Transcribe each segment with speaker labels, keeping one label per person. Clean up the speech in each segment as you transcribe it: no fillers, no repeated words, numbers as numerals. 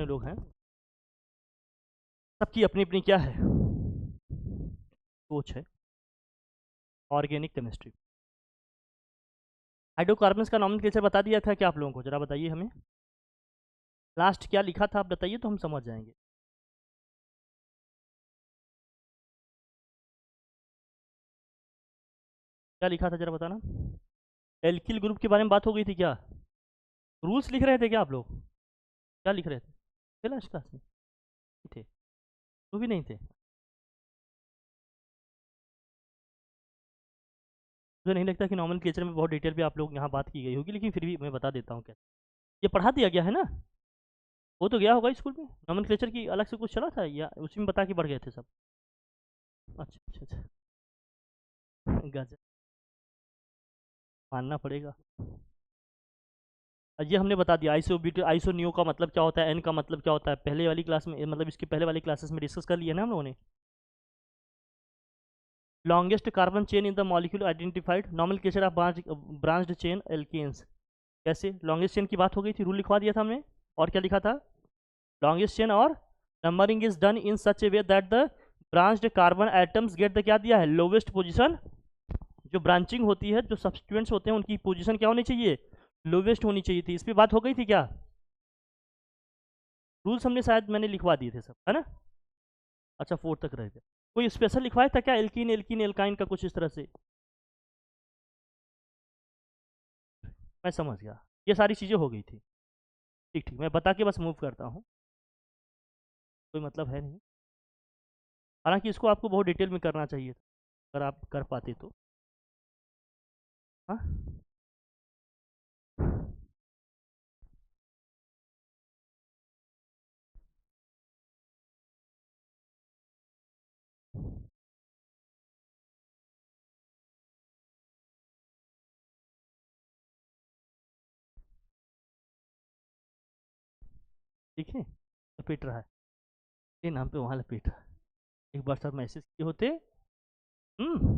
Speaker 1: लोग हैं, सबकी अपनी अपनी क्या है, सोच है। ऑर्गेनिक केमिस्ट्री, हाइड्रोकार्बन्स का नॉमेनक्लेचर बता दिया था क्या आप लोगों को? जरा बताइए हमें, लास्ट क्या लिखा था आप बताइए तो हम समझ जाएंगे। क्या लिखा था जरा बताना। एल्किल ग्रुप के बारे में बात हो गई थी क्या? रूल्स लिख रहे थे क्या आप लोग? क्या लिख रहे थे लास्ट क्लास में? नहीं थे? वो भी नहीं थे? मुझे नहीं लगता कि नॉमेनक्लेचर में बहुत डिटेल पे आप लोग यहाँ बात की गई होगी, लेकिन फिर भी मैं बता देता हूँ क्या। ये पढ़ा दिया गया है ना, वो तो गया होगा स्कूल में। नॉमेनक्लेचर की अलग से कुछ चला था या उसी में बता के बढ़ गए थे सब? अच्छा अच्छा अच्छा, गजब, मानना पड़ेगा। ये हमने बता दिया आइसो ब्यूटी आइसो न्यू का मतलब क्या होता है, एन का मतलब क्या होता है, पहले वाली क्लास में, मतलब इसके पहले वाली क्लासेस में डिस्कस कर लिया ना हम लोगों ने। Longest carbon chain in the molecule identified, nomenclature of branched chain alkanes. कैसे लॉन्गेस्ट चेन की बात हो गई थी, रूल लिखवा दिया था हमने। और क्या लिखा था? लॉन्गेस्ट चेन और numbering is done in such A way that the branched carbon atoms get the क्या दिया है, लोवेस्ट पोजीशन। जो ब्रांचिंग होती है, जो सब्सटीट्यूएंट्स होते हैं उनकी पोजीशन क्या होनी चाहिए, लोवेस्ट होनी चाहिए थी। इस पर बात हो गई थी क्या? रूल्स हमने शायद मैंने लिखवा दिए थे सब, है ना? अच्छा 4 तक रह गए। कोई स्पेशल लिखवाया था क्या, एल्कीन एल्कीन एल्काइन का कुछ इस तरह से? मैं समझ गया, ये सारी चीज़ें हो गई थी। ठीक ठीक, मैं बता के बस मूव करता हूँ, कोई मतलब है नहीं। हालांकि इसको आपको बहुत डिटेल में करना चाहिए था, अगर आप कर पाते तो। हाँ ठीक है, लपेट रहा है, ये नाम पे वहाँ लपेट रहा है। एक बार सब मैसेज किए होते। हम्म,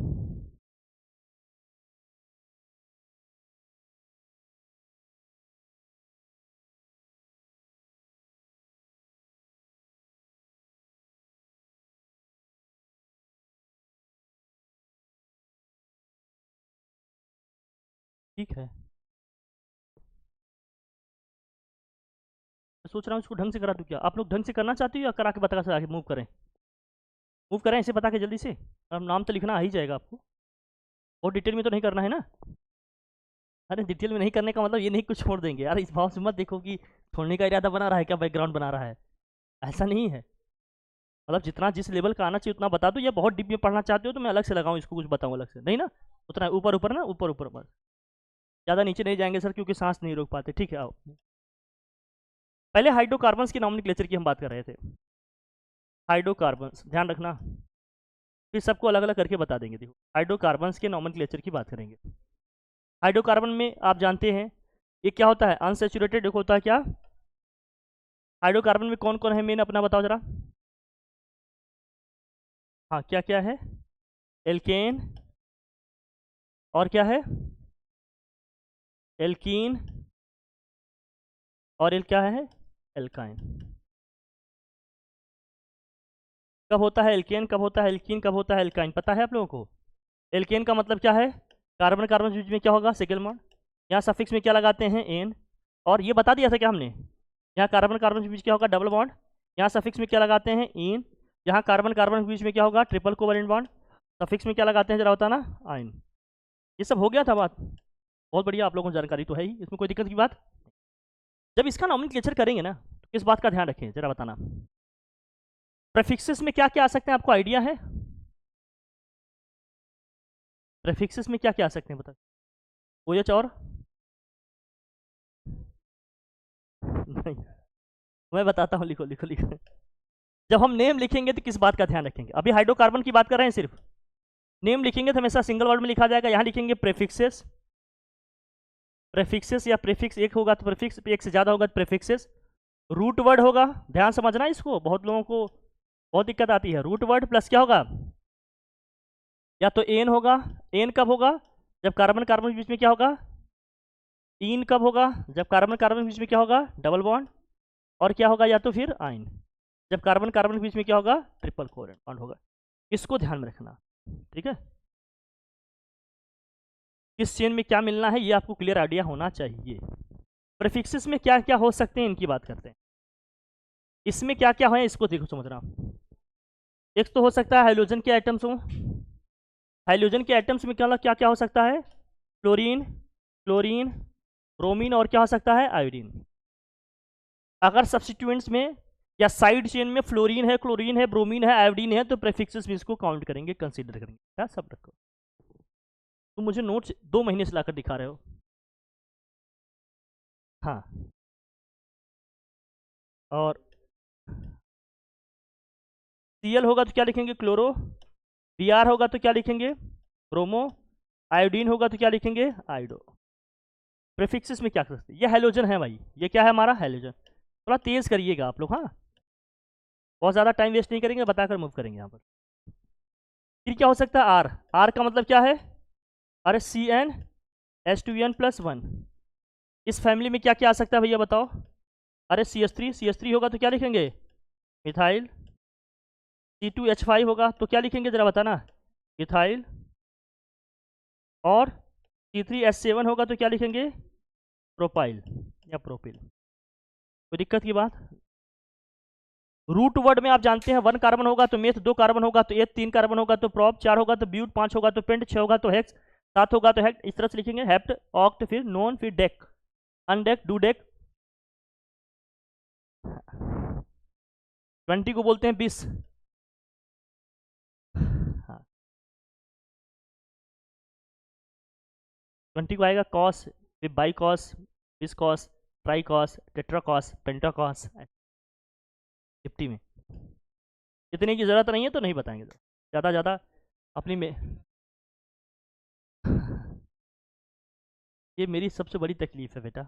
Speaker 1: ठीक है, मैं सोच रहा हूँ इसको ढंग से करा दूँ क्या? आप लोग ढंग से करना चाहते हो या करा के बता के आगे मूव करें? मूव करें इसे बता के जल्दी से, अब नाम तो लिखना आ ही जाएगा आपको। बहुत डिटेल में तो नहीं करना है ना? अरे डिटेल में नहीं करने का मतलब ये नहीं कुछ छोड़ देंगे यार, इस भाव से मत देखो कि छोड़ने का इरादा बना रहा है क्या, बैकग्राउंड बना रहा है। ऐसा नहीं है, मतलब जितना जिस लेवल का आना चाहिए उतना बता दो, या बहुत डीप में पढ़ना चाहते हो तो मैं अलग से लगाऊं इसको, कुछ बताऊं अलग से, नहीं ना? उतना ऊपर ऊपर ना, ऊपर ऊपर बस, ज़्यादा नीचे नहीं जाएंगे सर क्योंकि सांस नहीं रोक पाते। ठीक है आओ, पहले हाइड्रोकार्बन्स की नॉमेनक्लेचर की हम बात कर रहे थे। हाइड्रोकार्बन्स ध्यान रखना, फिर सबको अलग अलग करके बता देंगे। देखो हाइड्रोकार्बन्स के नॉमेनक्लेचर की बात करेंगे। हाइड्रोकार्बन में आप जानते हैं ये क्या होता है, अनसेचुरेटेड होता है क्या? हाइड्रोकार्बन में कौन कौन है मेन, अपना बताओ जरा। हाँ क्या क्या है? एल्केन, और क्या है? एल्कीन, और एल क्या है? एल्काइन। कब होता है एल्केन, कब होता है एल्कीन, कब होता है एल्काइन, पता है आप लोगों को? एल्केन का मतलब क्या है, कार्बन कार्बन के बीच में क्या होगा, सिंगल बॉन्ड। यहाँ सफिक्स में क्या लगाते हैं, एन। और ये बता दिया था क्या हमने, यहाँ कार्बन कार्बन के बीच क्या होगा, डबल बॉन्ड। यहाँ सफिक्स में क्या लगाते हैं, इन। यहाँ कार्बन कार्बन के बीच में क्या होगा, ट्रिपल कोवलेंट बॉन्ड। सफिक्स में क्या लगाते हैं जरा होता ना, आइन। ये सब हो गया था बात, बहुत बढ़िया, आप लोगों को जानकारी तो है ही, इसमें कोई दिक्कत की बात। जब इसका नॉमेनक्लेचर करेंगे ना तो किस बात का ध्यान रखें जरा बताना। प्रेफिक्सेस में क्या क्या आ सकते हैं, आपको आइडिया है? प्रेफिक्सेस में क्या क्या आ सकते हैं बता। ओ एच और नहीं, मैं बताता हूँ, लिखो लिखो लिखो। जब हम नेम लिखेंगे तो किस बात का ध्यान रखेंगे, अभी हाइड्रोकार्बन की बात कर रहे हैं सिर्फ। नेम लिखेंगे तो हमेशा सिंगल वर्ड में लिखा जाएगा, यहाँ लिखेंगे प्रेफिक्सेस। प्रेफिक्सेस या प्रीफिक्स एक होगा तो प्रीफिक्स, एक से ज़्यादा होगा तो प्रीफिक्सेस। रूट वर्ड होगा, ध्यान समझना इसको, बहुत लोगों को बहुत दिक्कत आती है। रूट वर्ड प्लस क्या होगा, या तो एन होगा। एन कब होगा, जब कार्बन कार्बन के बीच में क्या होगा, इन कब होगा, जब कार्बन कार्बन के बीच में क्या होगा, डबल बॉन्ड। और क्या होगा, या तो फिर आइन। जब कार्बन कार्बन के बीच में क्या होगा, ट्रिपल कोवेलेंट बॉन्ड होगा। इसको ध्यान में रखना, ठीक है। किस चेन में क्या मिलना है ये आपको क्लियर आइडिया होना चाहिए। प्रीफिक्सेस में क्या क्या हो सकते हैं इनकी बात करते हैं। इसमें क्या क्या है इसको देखो समझना। एक तो हो सकता है हाइड्रोजन के आइटम्स हो। हाइड्रोजन के आइटम्स में क्या क्या क्या हो सकता है, क्लोरीन, क्लोरीन, ब्रोमीन, और क्या हो सकता है, आयोडीन। अगर सब्स्टिट्यूएंट्स में या साइड चेन में फ्लोरीन है, क्लोरीन है, ब्रोमीन है, आयोडीन है, तो प्रीफिक्सेस में इसको काउंट करेंगे, कंसीडर करेंगे। क्या सब रखो। तुम मुझे नोट्स 2 महीने से लाकर दिखा रहे हो। हाँ, और Cl होगा तो क्या लिखेंगे, क्लोरो। Br होगा तो क्या लिखेंगे, ब्रोमो। आयोडीन होगा तो क्या लिखेंगे, आयोडो। प्रीफिक्सेस में क्या कर सकते हैं, ये हेलोजन है भाई, ये क्या है हमारा, हेलोजन। थोड़ा तेज करिएगा आप लोग, हाँ, बहुत ज़्यादा टाइम वेस्ट नहीं करेंगे, बताकर मूव करेंगे यहाँ पर। फिर क्या हो सकता है, आर। आर का मतलब क्या है, अरे CnH2n+1। इस फैमिली में क्या क्या आ सकता है भैया बताओ। अरे CH3 होगा तो क्या लिखेंगे, मिथाइल। C2H5 होगा तो क्या लिखेंगे जरा बताना, मिथाइल। और C3H7 होगा तो क्या लिखेंगे, प्रोपाइल या प्रोपिल। कोई दिक्कत की बात। रूट वर्ड में आप जानते हैं 1 कार्बन होगा तो मेथ, 2 कार्बन होगा तो एथ, 3 कार्बन होगा तो प्रॉप, 4 होगा तो ब्यूट, 5 होगा तो पेंट, 6 होगा तो हेक्स, 7 होगा तो हेक्ट। इस तरह से लिखेंगे, हेप्ट, ऑक्ट, फिर नॉन, फिर डेक, अनडेक, डू डेक। 20 को बोलते हैं 20। हाँ, 20 को आएगा कॉस, फिर bi cos, bis cos, tri cos, tetra cos, penta cos. 50 में इतने की ज़रूरत नहीं है तो नहीं बताएंगे, ज़्यादा ज़्यादा अपनी में। ये मेरी सबसे बड़ी तकलीफ है बेटा।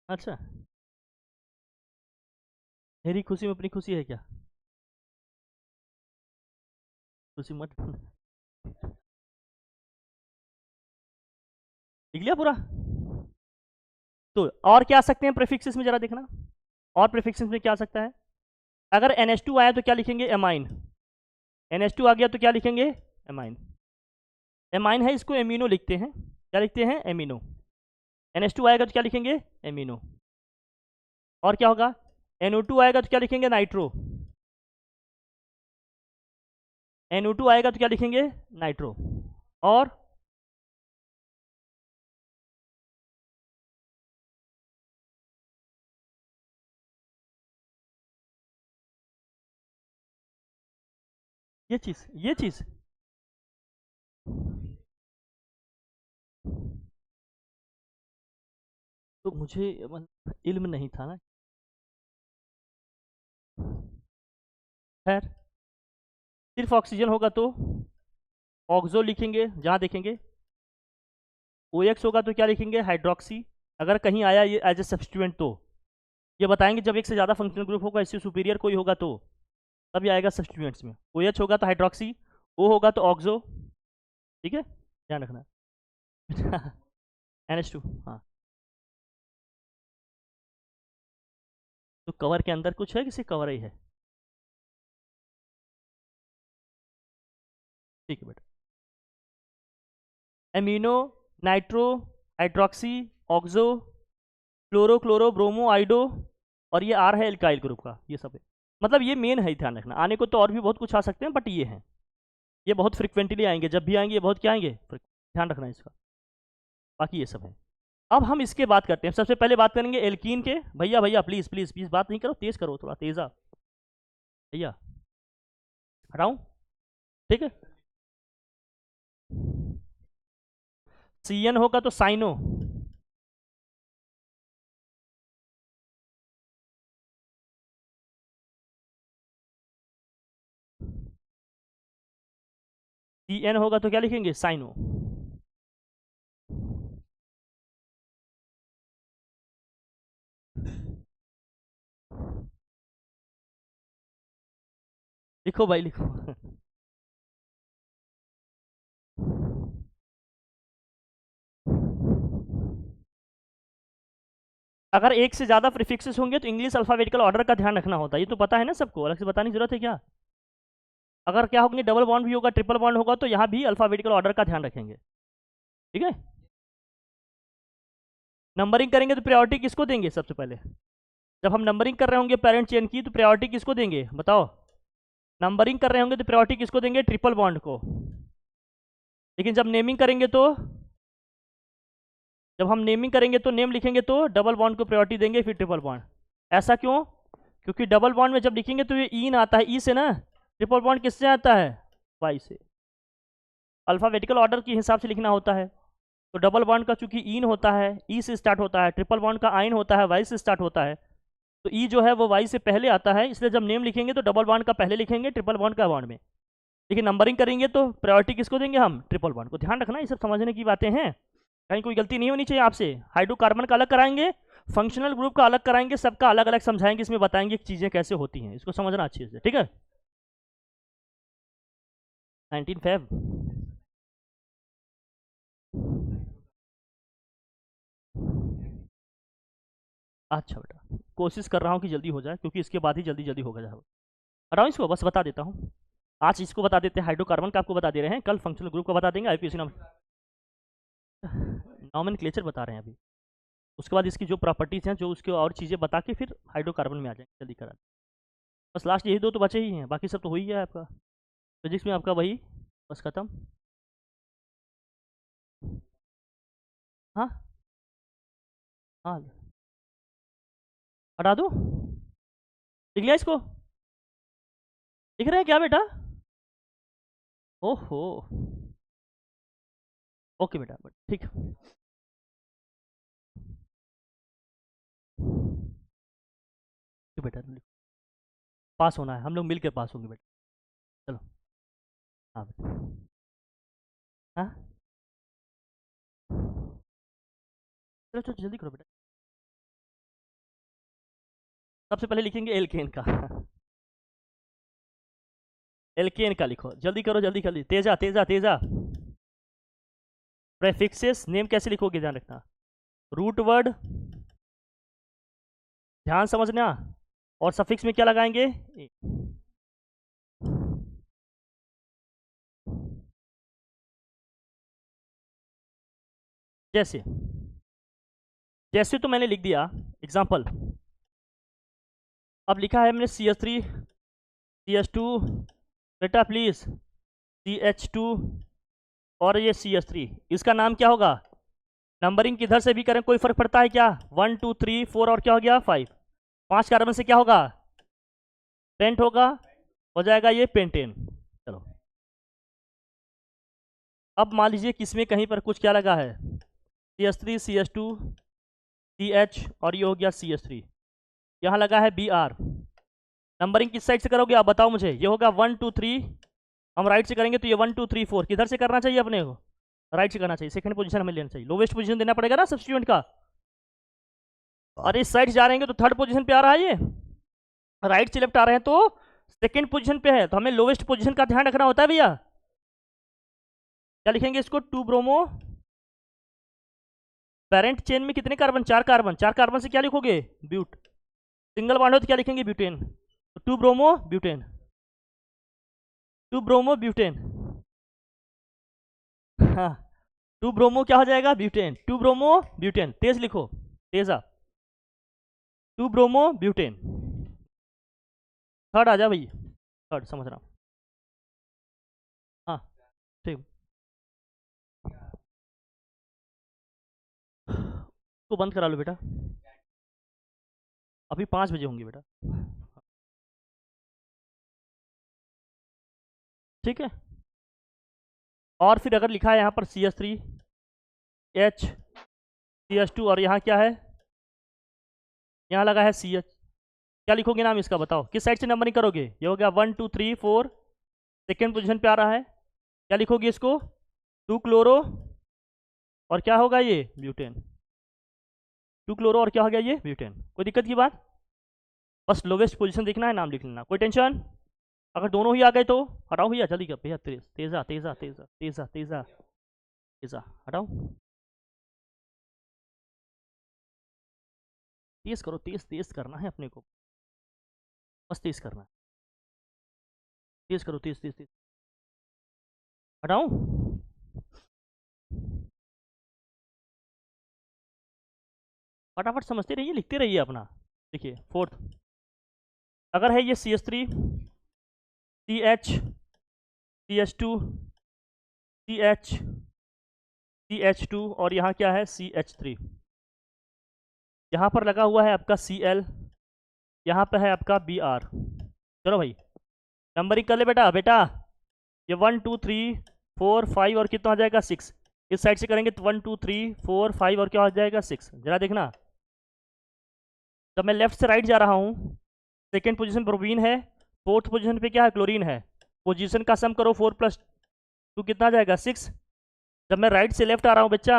Speaker 1: अच्छा, मेरी खुशी में अपनी खुशी है क्या, खुशी मत। लिख लिया पूरा। तो और क्या आ सकते हैं प्रीफिक्सेस में जरा देखना, और प्रीफिक्सेस में क्या आ सकता है। अगर NH2 आया तो क्या लिखेंगे, एमाइन। NH2 आ गया तो क्या लिखेंगे, एमाइन। एमाइन है, इसको एमिनो लिखते हैं, क्या लिखते हैं, एमिनो। NH2 आएगा तो क्या लिखेंगे, एमिनो। और क्या होगा, NO2 आएगा तो क्या लिखेंगे, नाइट्रो। NO2 आएगा तो क्या लिखेंगे, नाइट्रो। और ये चीज तो मुझे इल्म नहीं था ना। खैर, सिर्फ ऑक्सीजन होगा तो ऑक्सो लिखेंगे जहाँ देखेंगे। OX होगा तो क्या लिखेंगे, हाइड्रोक्सी। अगर कहीं आया ये एज ए सब्सटीट्यूएंट तो ये बताएंगे जब एक से ज़्यादा फंक्शनल ग्रुप होगा, इससे सुपीरियर कोई होगा तो तब ये आएगा सब्सटीट्यूएंट्स में। OH होगा तो हाइड्रोक्सी, O होगा तो ऑक्सो, ठीक है, ध्यान रखना। NH2, हाँ। तो कवर के अंदर कुछ है, किसी कवर ही है, ठीक है बेटा। Amino, nitro, hydroxy, oxo, chloro, chloro, bromo, iodo, और ये आर है एल्काइल ग्रुप का, ये सब है। मतलब ये मेन है, ध्यान रखना। आने को तो और भी बहुत कुछ आ सकते हैं, बट ये हैं, ये बहुत फ्रिक्वेंटली आएंगे, जब भी आएंगे ये बहुत क्या आएंगे, ध्यान रखना इसका। बाकी ये सब है। अब हम इसके बात करते हैं, सबसे पहले बात करेंगे एल्कीन के। भैया भैया प्लीज प्लीज प्लीज बात नहीं करो, तेज करो, थोड़ा तेजा भैया, हटाऊं, ठीक है। CN होगा तो साइनो। CN होगा तो क्या लिखेंगे, साइनो। लिखो भाई लिखो। अगर एक से ज़्यादा प्रीफिक्सेस होंगे तो इंग्लिश अल्फ़ाबेटिकल ऑर्डर का ध्यान रखना होता है, ये तो पता है ना सबको, अलग से बताने की जरूरत है क्या? अगर क्या होंगे, डबल बॉन्ड भी होगा, ट्रिपल बॉन्ड होगा, तो यहाँ भी अल्फ़ाबेटिकल ऑर्डर का ध्यान रखेंगे, ठीक है। नंबरिंग करेंगे तो प्रायोरिटी किसको देंगे सबसे पहले? जब हम नंबरिंग कर रहे होंगे पेरेंट चेन की, तो प्रायोरिटी किसको देंगे बताओ? नंबरिंग कर रहे होंगे तो प्रायोरिटी किसको देंगे? ट्रिपल बॉन्ड को। लेकिन जब नेमिंग करेंगे तो, जब हम नेमिंग करेंगे तो नेम लिखेंगे तो डबल बॉन्ड को प्रायोरिटी देंगे, फिर ट्रिपल बॉन्ड। ऐसा क्यों? क्योंकि डबल बॉन्ड में जब लिखेंगे तो ये ईन आता है, ई से ना। ट्रिपल बॉन्ड किससे आता है? वाई से। अल्फ़ाबेटिकल ऑर्डर के हिसाब से लिखना होता है। तो डबल बॉन्ड का चूंकि ईन होता है, ई से स्टार्ट होता है, ट्रिपल बॉन्ड का आइन होता है, वाई से स्टार्ट होता है, तो ई जो है वो वाई से पहले आता है, इसलिए जब नेम लिखेंगे तो डबल बॉन्ड का पहले लिखेंगे, ट्रिपल बॉन्ड का बॉन्ड में। लेकिन नंबरिंग करेंगे तो प्रायोरिटी किसको देंगे हम? ट्रिपल बॉन्ड को। ध्यान रखना, ये सब समझने की बातें हैं, कहीं कोई गलती नहीं होनी चाहिए आपसे। हाइड्रोकार्बन का अलग कराएंगे, फंक्शनल ग्रुप का अलग कराएंगे, सबका अलग अलग समझाएंगे, इसमें बताएंगे चीज़ें कैसे होती हैं, इसको समझना अच्छे से, ठीक है। 19 फेब। अच्छा बेटा, कोशिश कर रहा हूँ कि जल्दी हो जाए, क्योंकि इसके बाद ही जल्दी जल्दी होगा जाए। हटाओ इसको, बस बता देता हूँ। आज इसको बता देते हैं, हाइड्रोकार्बन का आपको बता दे रहे हैं, कल फंक्शनल ग्रुप को बता देंगे, आईपीएसी नॉमेनक्लेचर बता रहे हैं अभी। उसके बाद इसकी जो प्रॉपर्टीज़ हैं, जो उसके और चीज़ें बता के फिर हाइड्रोकार्बन में आ जाएंगे, जल्दी करा। बस लास्ट यही दो तो बचे ही हैं, बाकी सब तो हो ही गया है आपका। फिजिक्स में आपका वही, बस खत्म। हाँ हाँ, हटा दो। लिख लिया इसको? लिख रहे हैं क्या बेटा? ओहो, ओके बेटा, ठीक है। ठीक बेटा, पास होना है, हम लोग मिलकर पास होंगे बेटा। चलो। हाँ बेटा। हाँ, चलो चलो जल्दी करो बेटा। सबसे पहले लिखेंगे एल्केन का। एल्केन का लिखो, जल्दी करो, जल्दी जल्दी, तेजा तेजा तेजा। प्रेफिक्सेस नेम कैसे लिखोगे ध्यान रखना। रूट वर्ड, ध्यान समझना, और सफिक्स में क्या लगाएंगे? जैसे, जैसे तो मैंने लिख दिया एग्जाम्पल। अब लिखा है मैंने CH3 CH2, बेटा प्लीज CH2 और ये CH3, इसका नाम क्या होगा? नंबरिंग किधर से भी करें कोई फर्क पड़ता है क्या? 1 2 3 4 और क्या हो गया 5, 5 कार्बन से क्या होगा? पेंट होगा, हो जाएगा ये पेंटेन। चलो, अब मान लीजिए किसमें कहीं पर कुछ क्या लगा है, CH3 CH2 CH और ये हो गया CH3, यहाँ लगा है BR। नंबरिंग किस साइड से करोगे आप बताओ मुझे? ये होगा 1 2 3, हम राइट से करेंगे तो ये 1 2 3 4 किधर से करना चाहिए अपने को? राइट से करना चाहिए, सेकंड पोजीशन हमें लेना चाहिए, लोवेस्ट पोजीशन देना पड़ेगा ना सब्स्टिट्यूएंट का। और इस साइड जा रहे हैं तो थर्ड पोजीशन पे आ रहा है ये, राइट से लेफ्ट आ रहे हैं तो सेकंड पोजीशन पे है, तो हमें लोवेस्ट पोजीशन का ध्यान रखना होता है भैया। क्या लिखेंगे इसको? 2 ब्रोमो, पेरेंट चेन में कितने कार्बन? 4 कार्बन, 4 कार्बन से क्या लिखोगे? ब्यूट। सिंगल बॉन्ड हो तो क्या लिखेंगे? Butane. 2 bromo butane, 2 bromo butane. हाँ, 2 ब्रोमो क्या हो जाएगा? ब्यूटेन, 2 ब्रोमो ब्यूटेन, तेज लिखो, तेजा, 2 ब्रोमो ब्यूटेन। थर्ड आ जा भाई, थर्ड समझ रहा हूँ। हाँ ठीक, तो बंद करा लो बेटा, अभी 5 बजे होंगे बेटा, ठीक है। और फिर अगर लिखा है यहाँ पर CH3 H CH2 और यहाँ क्या है? यहाँ लगा है CH, क्या लिखोगे नाम इसका बताओ? किस साइड से नंबरिंग करोगे? ये हो गया 1 2 3 4, सेकेंड पोजीशन पे आ रहा है, क्या लिखोगे इसको? 2 क्लोरो और क्या होगा ये? ब्यूटेन, 2 क्लोरो और क्या हो गया ये? ब्यूटेन। कोई दिक्कत की बात? बस लोवेस्ट पोजीशन देखना है, नाम लिख लेना, कोई टेंशन। अगर दोनों ही आ गए तो हटाओ भैया, जल्दी कर भैया, तेजा तेजा तेजा तेजा तेजा तेजा, हटाओ। तेज करो, तेज तेज करना है अपने को, बस तेज करना है। तेज करो, तेज तेज तेज। हटाऊं? फटाफट समझते रहिए, लिखते रहिए अपना। देखिए फोर्थ, अगर है ये CH3, CH, CH2, CH, CH2 और यहाँ क्या है CH3, यहाँ पर लगा हुआ है आपका Cl, यहाँ पे है आपका Br। चलो भाई नंबरिंग कर ले बेटा बेटा, ये 1 2 3 4 5 और कितना आ जाएगा 6। इस साइड से करेंगे तो 1 2 3 4 5 और क्या हो जाएगा 6। जरा देखना, जब मैं लेफ्ट से राइट जा रहा हूँ, सेकेंड पोजीशन ब्रोमीन है, फोर्थ पोजीशन पे क्या है क्लोरीन है। पोजीशन का सम करो, 4 + 2 कितना आ जाएगा 6। जब मैं राइट से लेफ्ट आ रहा हूँ बच्चा,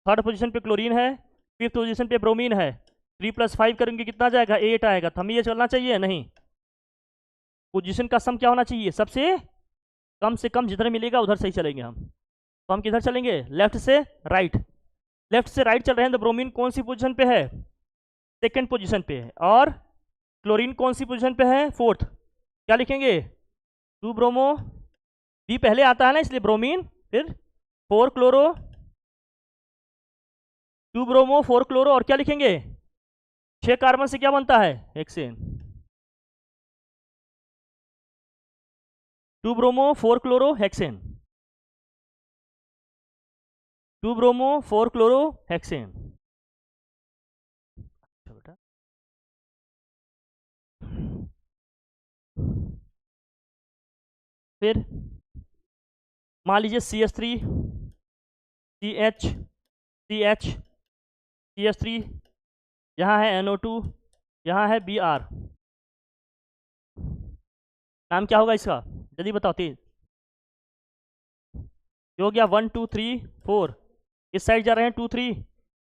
Speaker 1: थर्ड पोजीशन पे क्लोरीन है, फिफ्थ पोजीशन पे ब्रोमीन है, 3 + 5 करेंगे कितना आ जाएगा 8 आएगा। तो हमें ये चलना चाहिए नहीं, पोजीशन का सम क्या होना चाहिए, सबसे कम से कम जिधर मिलेगा उधर से ही चलेंगे हम। तो हम किधर चलेंगे, लेफ्ट से राइट। लेफ्ट से राइट चल रहे हैं तो ब्रोमीन कौन सी पोजीशन पे है, सेकेंड पोजीशन पे है, और क्लोरीन कौन सी पोजीशन पे है, फोर्थ। क्या लिखेंगे, 2 ब्रोमो, बी पहले आता है ना इसलिए ब्रोमीन, फिर 4 क्लोरो, 2 ब्रोमो 4 क्लोरो, और क्या लिखेंगे 6 कार्बन से क्या बनता है hexane. 2 bromo 4 chloro hexane, 2 bromo 4 chloro hexane. बेटा फिर मान लीजिए CH3, CH, CH, CH3, यहाँ है NO2, यहाँ है Br। नाम क्या होगा इसका, जल्दी बताओ तेज। ये हो गया 1 2 3 4, इस साइड जा रहे हैं 2 3,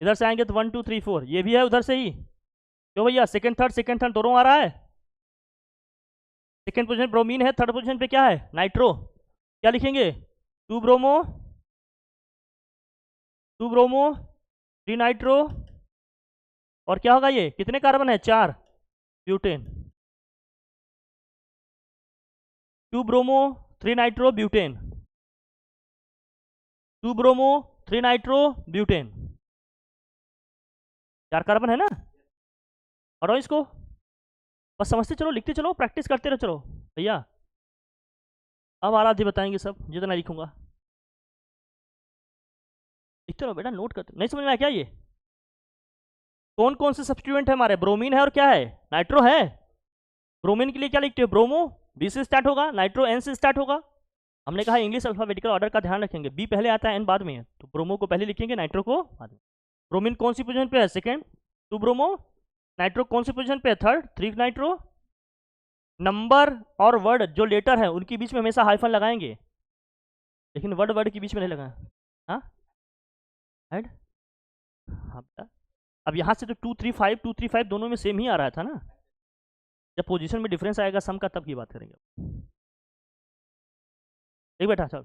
Speaker 1: इधर से आएंगे तो 1 2 3 4, ये भी है उधर से ही। क्यों भैया, सेकंड थर्ड दोनों आ रहा है। सेकंड पोजीशन ब्रोमीन है, थर्ड पोजीशन पे क्या है नाइट्रो। क्या लिखेंगे 2 ब्रोमो, 2 ब्रोमो 3 नाइट्रो, और क्या होगा ये कितने कार्बन है 4 butane. 2 bromo 3 nitro butane, 2 bromo 3 nitro butane, 4 carbon है ना। और इसको बस समझते चलो, लिखते चलो, प्रैक्टिस करते रहो। चलो भैया अब आराध्य बताएंगे सब जितना लिखूंगा, लिखते रहो बेटा, नोट करते। नहीं समझ में आया क्या, ये कौन कौन से सब्स्टिट्यूएंट है हमारे, ब्रोमीन है और क्या है नाइट्रो है। ब्रोमीन के लिए क्या लिखते हो, ब्रोमो बी से स्टार्ट होगा, नाइट्रो एन से स्टार्ट होगा। हमने कहा इंग्लिश अल्फाबेटिकल ऑर्डर का ध्यान रखेंगे, बी पहले आता है एन बाद में है, तो ब्रोमो को पहले लिखेंगे, नाइट्रो को बाद में। ब्रोमीन कौन सी पोजीशन पे है, सेकेंड, 2 ब्रोमो। नाइट्रो कौन सी पोजीशन पे है, थर्ड, 3 नाइट्रो। नंबर और वर्ड जो लेटर है उनके बीच में हमेशा हाइफन लगाएंगे, लेकिन वर्ड वर्ड के बीच में नहीं लगाए। हाँ हेड, हाँ बेटा। अब यहाँ से तो 2 3 5 दोनों में सेम ही आ रहा था ना, जब पोजीशन में डिफरेंस आएगा सम का तब की बात करेंगे। ठीक बेटा चल।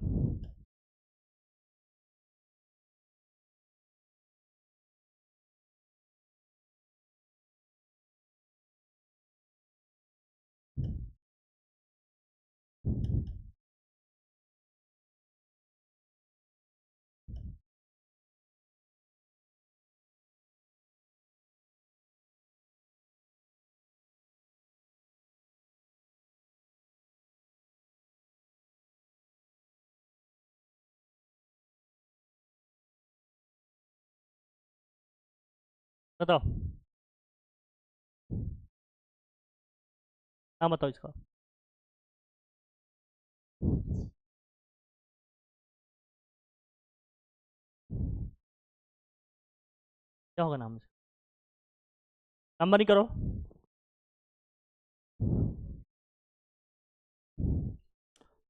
Speaker 1: बताओ, हाँ बताओ इसका। क्या होगा नाम से, नंबर नहीं करो।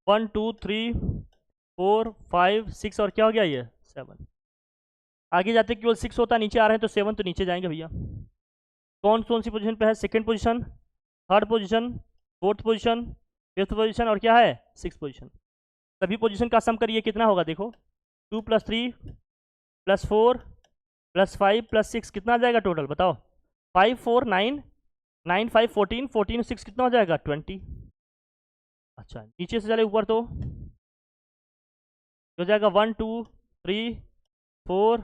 Speaker 1: 1 2 3 4 5 6 और क्या हो गया ये 7। आगे जाते केवल 6 होता, नीचे आ रहे हैं तो 7 तो नीचे जाएंगे भैया। कौन कौन सी पोजीशन पे है, second position, third position, fourth position, fifth position, और क्या है सिक्स पोजीशन। सभी पोजीशन का सम करिए कितना होगा, देखो 2 + 3 + 4 + 5 + 6 कितना आ जाएगा टोटल बताओ। 5 4 9, 9 5 14, 14 6 कितना हो जाएगा 20। अच्छा नीचे से चले ऊपर तो हो जाएगा 1 2 3 4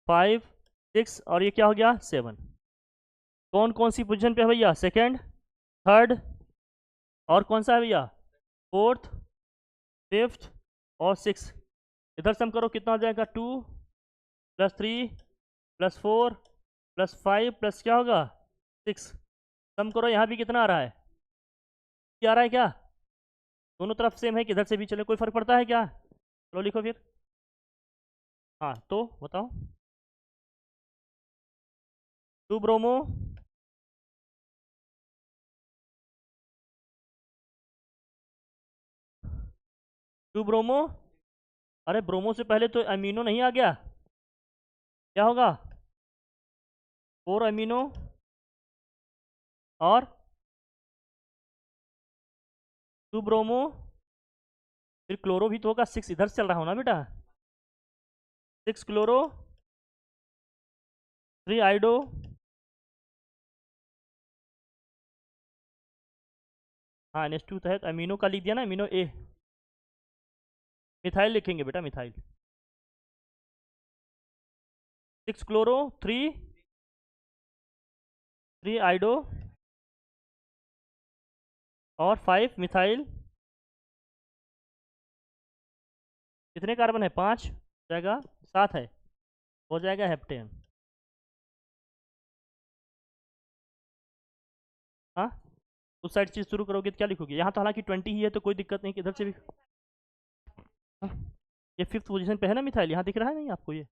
Speaker 1: 5 6 और ये क्या हो गया 7। कौन कौन सी पोजीशन पे है भैया, सेकंड, थर्ड और कौन सा है भैया, फोर्थ, फिफ्थ और सिक्स। इधर सम करो कितना हो जाएगा 2 + 3 + 4 + 5 प्लस क्या होगा 6। सम करो यहाँ भी कितना आ रहा है, क्या आ रहा है क्या, दोनों तरफ सेम है, किधर से भी चले कोई फर्क पड़ता है क्या, चलो लिखो फिर। हाँ तो बताओ, 2 ब्रोमो 2 ब्रोमो, अरे ब्रोमो से पहले तो अमीनो नहीं आ गया, क्या होगा 4 अमीनो और 2 ब्रोमो, फिर क्लोरो भी तो होगा, 6 इधर से चल रहा हो ना बेटा, 6 क्लोरो, 3 आइडो, हाँ NH2 तहत अमीनो का लिख दिया ना, अमीनो ए, मिथाइल लिखेंगे बेटा, मिथाइल, 6 क्लोरो, 3 आइडो और 5 मिथाइल, कितने कार्बन है 5 जाएगा, 7 है, हो जाएगा हेप्टेन। हाँ उस साइड चीज़ शुरू करोगे तो क्या लिखोगे, यहाँ तो हालांकि 20 ही है तो कोई दिक्कत नहीं, किधर से भी। हाँ? ये 5th पोजीशन पे है ना मिथाइल, यहाँ दिख रहा है नहीं आपको, ये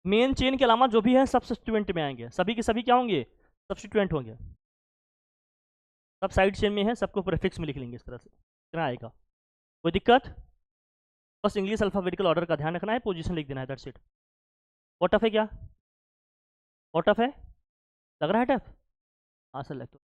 Speaker 1: मेन चेन के अलावा जो भी है सब सब्स्टिट्यूएंट में आएंगे, सभी के सभी क्या होंगे, सब्स्टिट्यूएंट होंगे, सब साइड चेन में है, सबको प्रीफिक्स में लिख लेंगे इस तरह से, इतना आएगा, कोई दिक्कत। बस इंग्लिश अल्फाबेटिकल ऑर्डर का ध्यान रखना है, पोजीशन लिख देना है, दैट्स इट। और टफ है क्या, और टफ है, लग रहा है टफ, हाँ सर लग तो,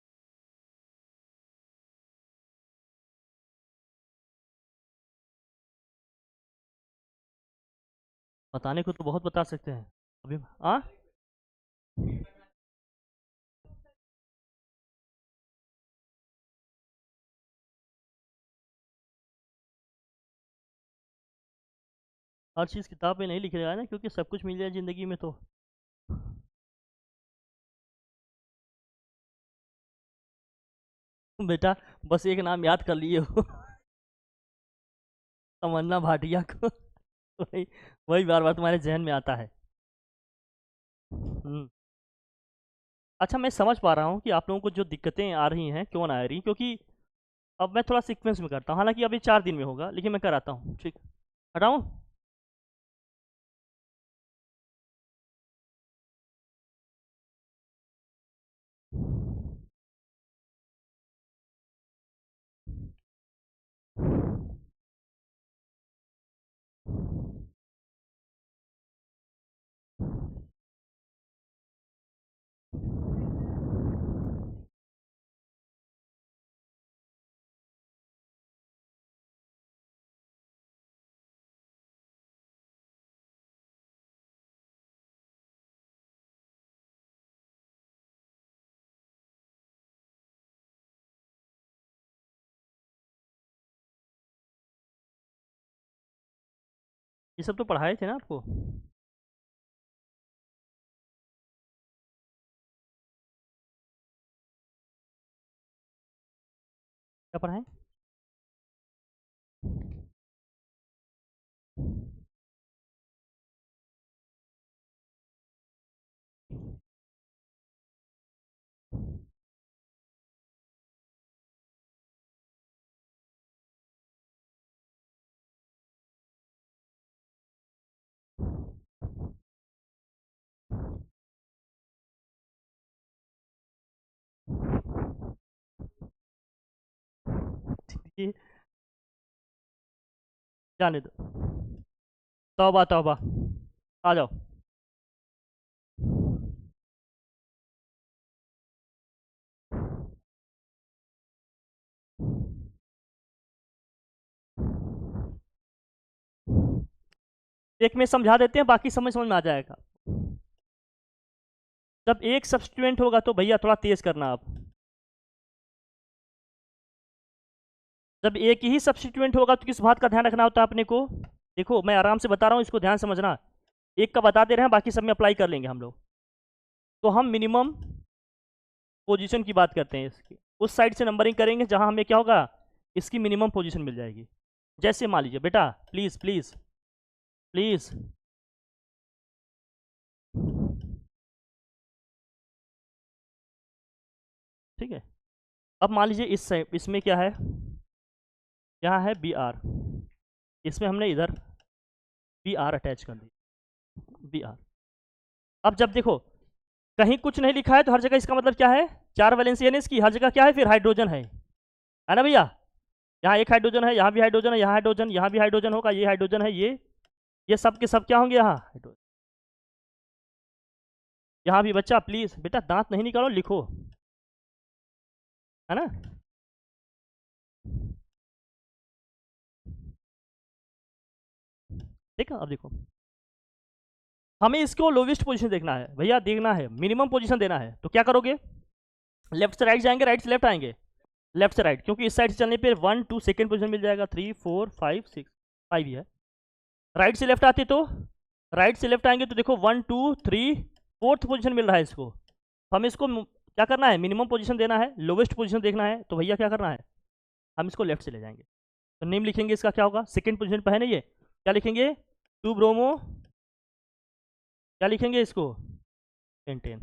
Speaker 1: बताने को तो बहुत बता सकते हैं अभी। हाँ हर चीज़ किताब में नहीं लिख रहा है ना, क्योंकि सब कुछ मिल जाए ज़िंदगी में तो। बेटा बस एक नाम याद कर लिए हो तमन्ना भाटिया को वही वही बार बार तुम्हारे जहन में आता है। हम्म। अच्छा मैं समझ पा रहा हूँ कि आप लोगों को जो दिक्कतें आ रही हैं क्यों ना आ रही, क्योंकि अब मैं थोड़ा सीक्वेंस में करता हूँ, हालांकि अभी 4 दिन में होगा लेकिन मैं कराता हूँ, ठीक, हटाऊँ। ये सब तो पढ़ाए थे ना आपको, क्या पढ़ाए, ये जाने दो, तौबा तौबा, आ जाओ। एक में समझा देते हैं, बाकी समझ समझ में आ जाएगा। जब एक सब्स्टिट्यूएंट होगा तो भैया थोड़ा तेज करना आप, जब एक ही सब्स्टिट्यूएंट होगा तो किस बात का ध्यान रखना होता है अपने को? देखो मैं आराम से बता रहा हूँ, इसको ध्यान समझना, एक का बता दे रहे हैं, बाकी सब में अप्लाई कर लेंगे हम लोग। तो हम मिनिमम पोजीशन की बात करते हैं, इसकी उस साइड से नंबरिंग करेंगे जहां हमें क्या होगा, इसकी मिनिमम पोजीशन मिल जाएगी। जैसे मान लीजिए बेटा, प्लीज़ प्लीज़ प्लीज़, ठीक है। अब मान लीजिए इस साइड, इसमें क्या है, यहाँ है बी आर, इसमें हमने इधर बी आर अटैच कर दी, बी आर। अब जब देखो कहीं कुछ नहीं लिखा है तो हर जगह इसका मतलब क्या है, 4 वैलेंसी है ना इसकी, हर जगह क्या है फिर हाइड्रोजन है ना भैया? यहाँ एक हाइड्रोजन है, यहाँ भी हाइड्रोजन है, यहाँ हाइड्रोजन, यहाँ भी हाइड्रोजन होगा, ये हाइड्रोजन है, ये सब के सब क्या होंगे यहाँ हाइड्रोजन। यहाँ भी बच्चा प्लीज बेटा दांत नहीं निकालो, लिखो, है ना? देखा, अब देखो हमें इसको लोवेस्ट पोजीशन देखना है भैया, देखना है मिनिमम पोजीशन देना है, तो क्या करोगे, लेफ्ट से राइट जाएंगे, राइट से लेफ्ट आएंगे, लेफ्ट से राइट, क्योंकि इस साइड से चलने पे 1 2 सेकेंड पोजीशन मिल जाएगा, 3 4 5 6 5 ही है। राइट से लेफ्ट आते तो राइट से लेफ्ट आएंगे तो देखो 1 2 3 4th पोजीशन मिल रहा है इसको, हमें इसको क्या करना है, मिनिमम पोजीशन देना है, लोवेस्ट पोजीशन देखना है, तो भैया क्या करना है, हम इसको लेफ्ट से ले जाएंगे। तो नेम लिखेंगे इसका क्या होगा, सेकेंड पोजीशन पर है ना ये, क्या लिखेंगे 2 ब्रोमो, क्या लिखेंगे इसको पेंटेन,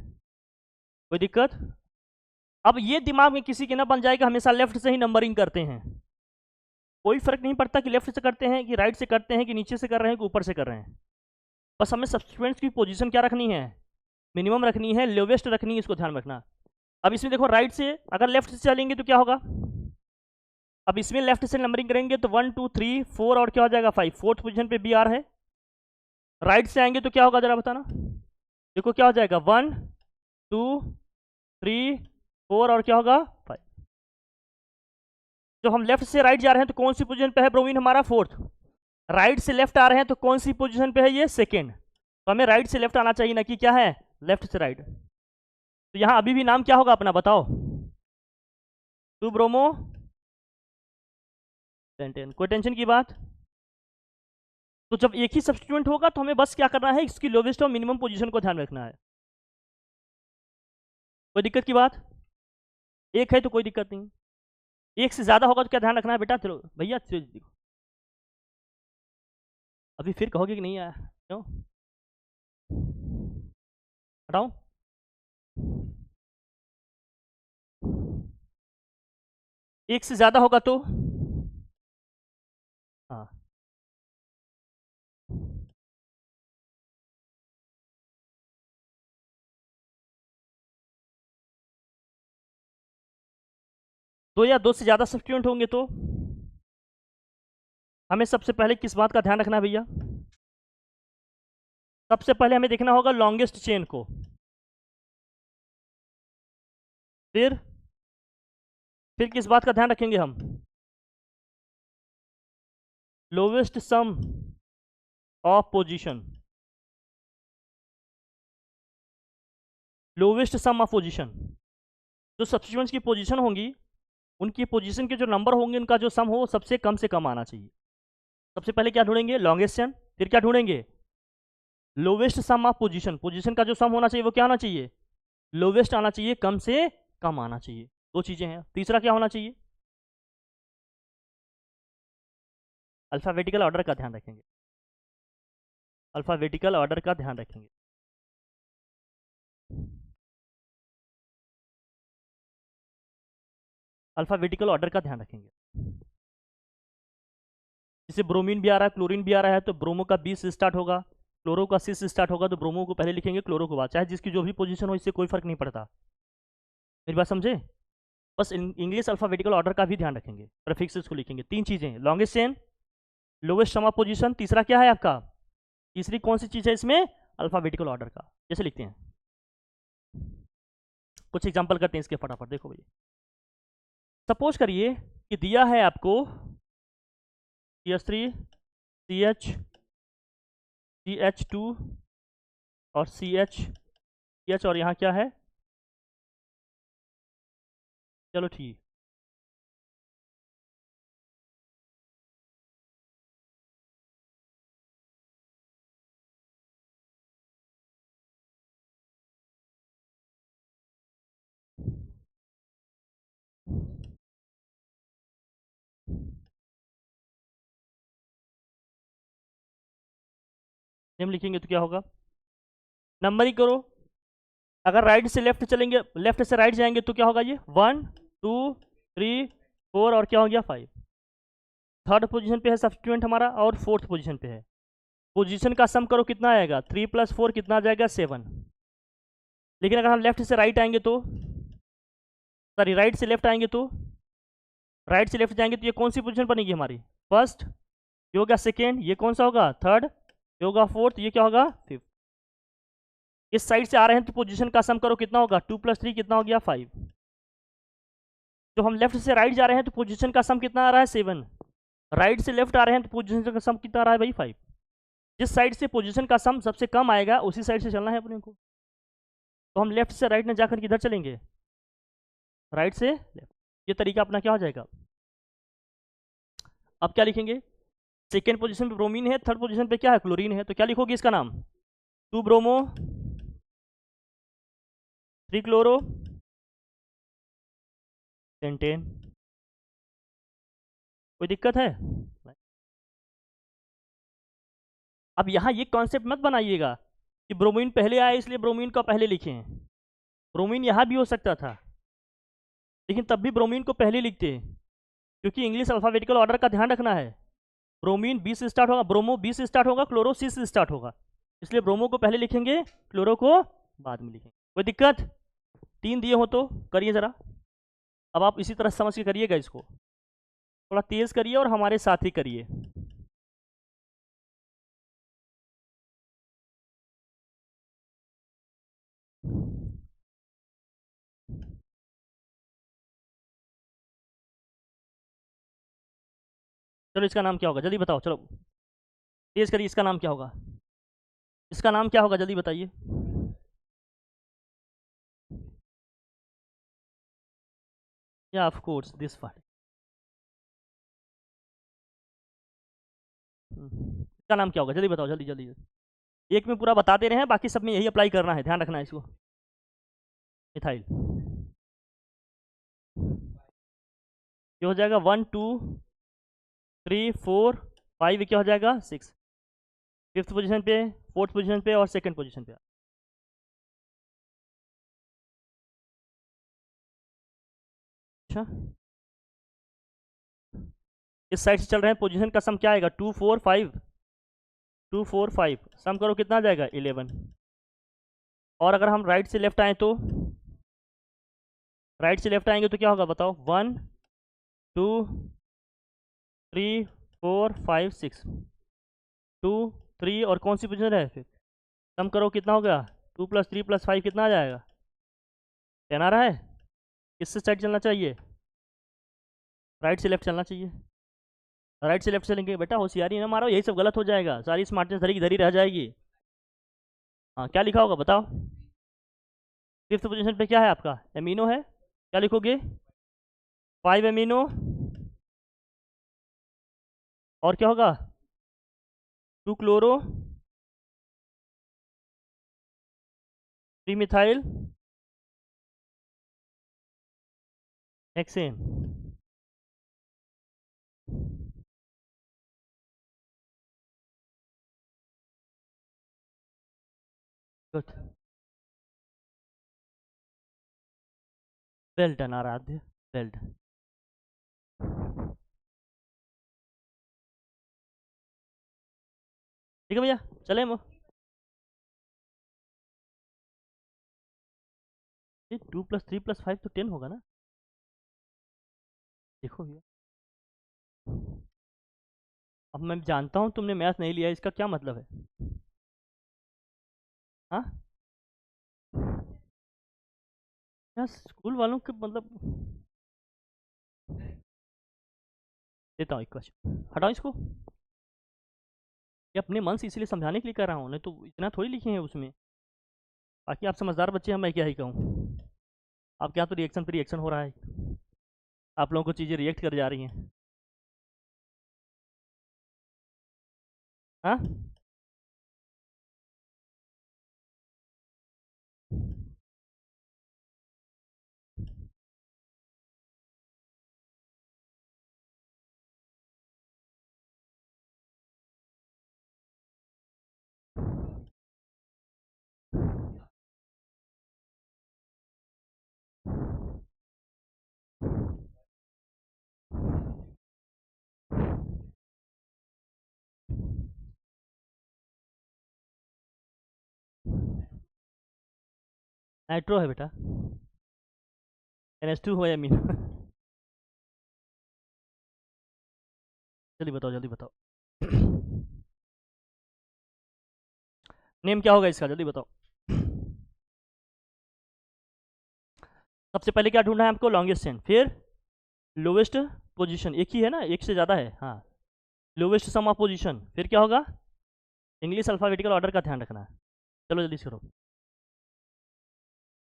Speaker 1: कोई दिक्कत? अब ये दिमाग में किसी के ना बन जाएगा हमेशा लेफ्ट से ही नंबरिंग करते हैं, कोई फर्क नहीं पड़ता कि लेफ्ट से करते हैं कि राइट से करते हैं कि नीचे से कर रहे हैं कि ऊपर से कर रहे हैं, बस हमें सब्स्टिट्यूएंट्स की पोजीशन क्या रखनी है, मिनिमम रखनी है, लोवेस्ट रखनी है, इसको ध्यान रखना। अब इसमें देखो राइट से अगर लेफ्ट से चलेंगे तो क्या होगा, अब इसमें लेफ्ट से नंबरिंग करेंगे तो 1 2 3 4 और क्या हो जाएगा 5, 4th पोजीशन पे बी आर है। राइट से आएंगे तो क्या होगा जरा बताना, देखो क्या हो जाएगा 1 2 3 4 और क्या होगा 5। जब हम लेफ्ट से राइट जा रहे हैं तो कौन सी पोजीशन पे है ब्रोमीन हमारा, 4th। राइट से लेफ्ट आ रहे हैं तो कौन सी पोजीशन पे है ये, सेकेंड। तो हमें राइट से लेफ्ट आना चाहिए ना कि क्या है, लेफ्ट से राइट। तो यहाँ अभी भी नाम क्या होगा अपना बताओ, 2 ब्रोमो पेंटेन, कोई टेंशन की बात? तो जब एक ही सब्स्टिट्यूएंट होगा तो हमें बस क्या करना है, इसकी लोवेस्ट और मिनिमम पोजीशन को ध्यान रखना है, कोई दिक्कत की बात? एक है तो कोई दिक्कत नहीं, एक से ज्यादा होगा तो क्या ध्यान रखना है बेटा, चलो भैया देखो अभी फिर कहोगे कि नहीं आया, क्यों हटाओ, एक से ज्यादा होगा तो हाँ, दो या दो से ज्यादा सब्स्टिट्यूएंट होंगे तो हमें सबसे पहले किस बात का ध्यान रखना है भैया, सबसे पहले हमें देखना होगा लॉन्गेस्ट चेन को, फिर किस बात का ध्यान रखेंगे हम, lowest sum of position, lowest sum of position, जो सब्स्टिट्यूएंट्स की पोजीशन होंगी उनकी पोजीशन के जो नंबर होंगे उनका जो सम हो सबसे कम से कम आना चाहिए। सबसे पहले क्या ढूंढेंगे, लॉन्गेस्ट चेन, फिर क्या ढूंढेंगे, lowest sum of position, position का जो सम होना चाहिए वो क्या आना चाहिए, लोवेस्ट आना चाहिए, कम से कम आना चाहिए, दो चीजें हैं। तीसरा क्या होना चाहिए, अल्फाबेटिकल ऑर्डर का ध्यान रखेंगे, अल्फाबेटिकल ऑर्डर का ध्यान रखेंगे। अल्फाबेटिकल ऑर्डर का ध्यान रखेंगे, जैसे ब्रोमीन भी आ रहा है, क्लोरीन भी आ रहा है, तो ब्रोमो का बी से स्टार्ट होगा, क्लोरो का सी से स्टार्ट होगा, तो ब्रोमो को पहले लिखेंगे, क्लोरो को बाद, चाहे जिसकी जो भी पोजीशन हो, इससे कोई फर्क नहीं पड़ता। मेरी बात समझे? बस इंग्लिश अल्फाबेटिकल ऑर्डर का भी ध्यान रखेंगे, प्रीफिक्सेस को लिखेंगे। तीन चीजें, longest chain, lowest sum of position, तीसरा क्या है आपका, तीसरी कौन सी चीज है इसमें, अल्फाबेटिकल ऑर्डर का। जैसे लिखते हैं, कुछ एग्जांपल करते हैं इसके फटाफट, देखो भैया सपोज करिए कि दिया है आपको CH3 CH CH2 और CH, एच और यहाँ क्या है, चलो ठीक। नेम लिखेंगे तो क्या होगा, नंबरिंग करो। अगर राइट से लेफ्ट चलेंगे, लेफ्ट से राइट जाएंगे तो क्या होगा, ये 1 2 3 4 और क्या हो गया 5। थर्ड पोजीशन पे है सब्स्टिट्यूएंट हमारा और फोर्थ पोजीशन पे है। पोजीशन का सम करो कितना आएगा, 3 + 4 कितना आ जाएगा 7। लेकिन अगर हम लेफ्ट से राइट आएंगे तो, सॉरी राइट से लेफ्ट आएंगे तो, राइट से लेफ्ट जाएंगे तो ये कौन सी पोजीशन बनेगी हमारी, फर्स्ट, ये होगा सेकेंड, ये कौन सा होगा थर्ड, ये होगा फोर्थ, ये क्या होगा फिफ्थ। इस साइड से आ रहे हैं तो पोजीशन का सम करो कितना होगा, 2 + 3 कितना हो गया 5। तो हम लेफ्ट से राइट जा रहे हैं तो पोजीशन का सम कितना आ रहा है 7। राइट से लेफ्ट आ रहे हैं तो पोजीशन का सम कितना आ रहा है भाई 5। जिस साइड से पोजीशन का सम सबसे कम आएगा उसी साइड से चलना है अपने को। तो हम लेफ्ट से राइट में जाकर किधर चलेंगे, राइट से लेफ्ट। ये तरीका अपना क्या हो जाएगा। अब क्या लिखेंगे, सेकेंड पोजीशन पे ब्रोमीन है, थर्ड पोजीशन पे क्या है क्लोरीन है, तो क्या लिखोगे इसका नाम, 2 ब्रोमो 3 क्लोरो 10 10। कोई दिक्कत है। अब यहाँ ये कॉन्सेप्ट मत बनाइएगा कि ब्रोमीन पहले आया इसलिए ब्रोमीन का पहले लिखे हैं। ब्रोमीन यहाँ भी हो सकता था, लेकिन तब भी ब्रोमीन को पहले लिखते हैं क्योंकि इंग्लिश अल्फ़ाबेटिकल ऑर्डर का ध्यान रखना है। ब्रोमीन बी से स्टार्ट होगा, ब्रोमो बी से स्टार्ट होगा, क्लोरो सी से स्टार्ट होगा, इसलिए ब्रोमो को पहले लिखेंगे, क्लोरो को बाद में लिखेंगे। कोई दिक्कत, 3 दिए हो तो करिए ज़रा। अब आप इसी तरह समझ के करिएगा, इसको थोड़ा तेज़ करिए और हमारे साथ ही करिए। चलो इसका नाम क्या होगा जल्दी बताओ, चलो तेज़ करिए, इसका नाम क्या होगा, इसका नाम क्या होगा जल्दी बताइए। या ऑफ कोर्स दिस पार्ट। इसका नाम क्या होगा जल्दी बताओ, जल्दी जल्दी जल्दी। एक में पूरा बताते रहे हैं, बाकी सब में यही अप्लाई करना है, ध्यान रखना है इसको। मिथाइल, ये हो जाएगा 1 2 3 4 5, क्या हो जाएगा 6। फिफ्थ पोजीशन पे, फोर्थ पोजीशन पे और सेकंड पोजीशन पे। अच्छा, इस साइड से चल रहे हैं, पोजीशन का सम क्या आएगा 2 4 5, 2 4 5 सम करो कितना आ जाएगा 11। और अगर हम राइट से लेफ्ट आए तो, राइट से लेफ्ट आएंगे तो क्या होगा बताओ, 1 2 3 4 5 6, 2 3 और कौन सी पोजीशन है फिर, सम करो कितना हो गया, 2 + 3 + 5 कितना आ जाएगा 10 आ रहा है। किससे साइड चलना चाहिए, राइट से लेफ्ट चलना चाहिए। राइट से लेफ्ट चलेंगे बेटा, होशियारी ना मारो, यही सब गलत हो जाएगा, सारी स्मार्टनेस धरी की धरी रह जाएगी। हाँ क्या लिखा होगा बताओ, फिफ्थ पोजीशन पे क्या है आपका, एमिनो है, क्या लिखोगे 5 एमिनो, और क्या होगा 2 chloro 3 methyl hexane. Good, well done आराध्य, वेल डन। ठीक है भैया, चले हम। ये 2 + 3 + 5 तो 10 होगा ना, देखो भैया। अब मैं जानता हूँ तुमने मैथ नहीं लिया, इसका क्या मतलब है, हाँ यार स्कूल वालों के मतलब। देता हूँ एक क्वेश्चन, हटाओ इसको, ये अपने मन से इसलिए समझाने के लिए कर रहा हूँ, नहीं तो इतना थोड़ी लिखे हैं उसमें। बाकी आप समझदार बच्चे हैं, मैं क्या ही कहूँ। आपके यहाँ तो रिएक्शन पे रिएक्शन हो रहा है, आप लोगों को चीज़ें रिएक्ट कर जा रही हैं। हाँ, नाइट्रो है बेटा, NH2 हो या मीन। जल्दी बताओ, जल्दी बताओ। नेम क्या होगा इसका, जल्दी बताओ। सबसे पहले क्या ढूंढना है आपको, लॉन्गेस्ट चेन, फिर लोवेस्ट पोजीशन, एक ही है ना, एक से ज़्यादा है, हाँ। लोवेस्ट सम ऑफ पोजीशन, फिर क्या होगा, इंग्लिश अल्फ़ाबेटिकल ऑर्डर का ध्यान रखना है। चलो जल्दी से करो।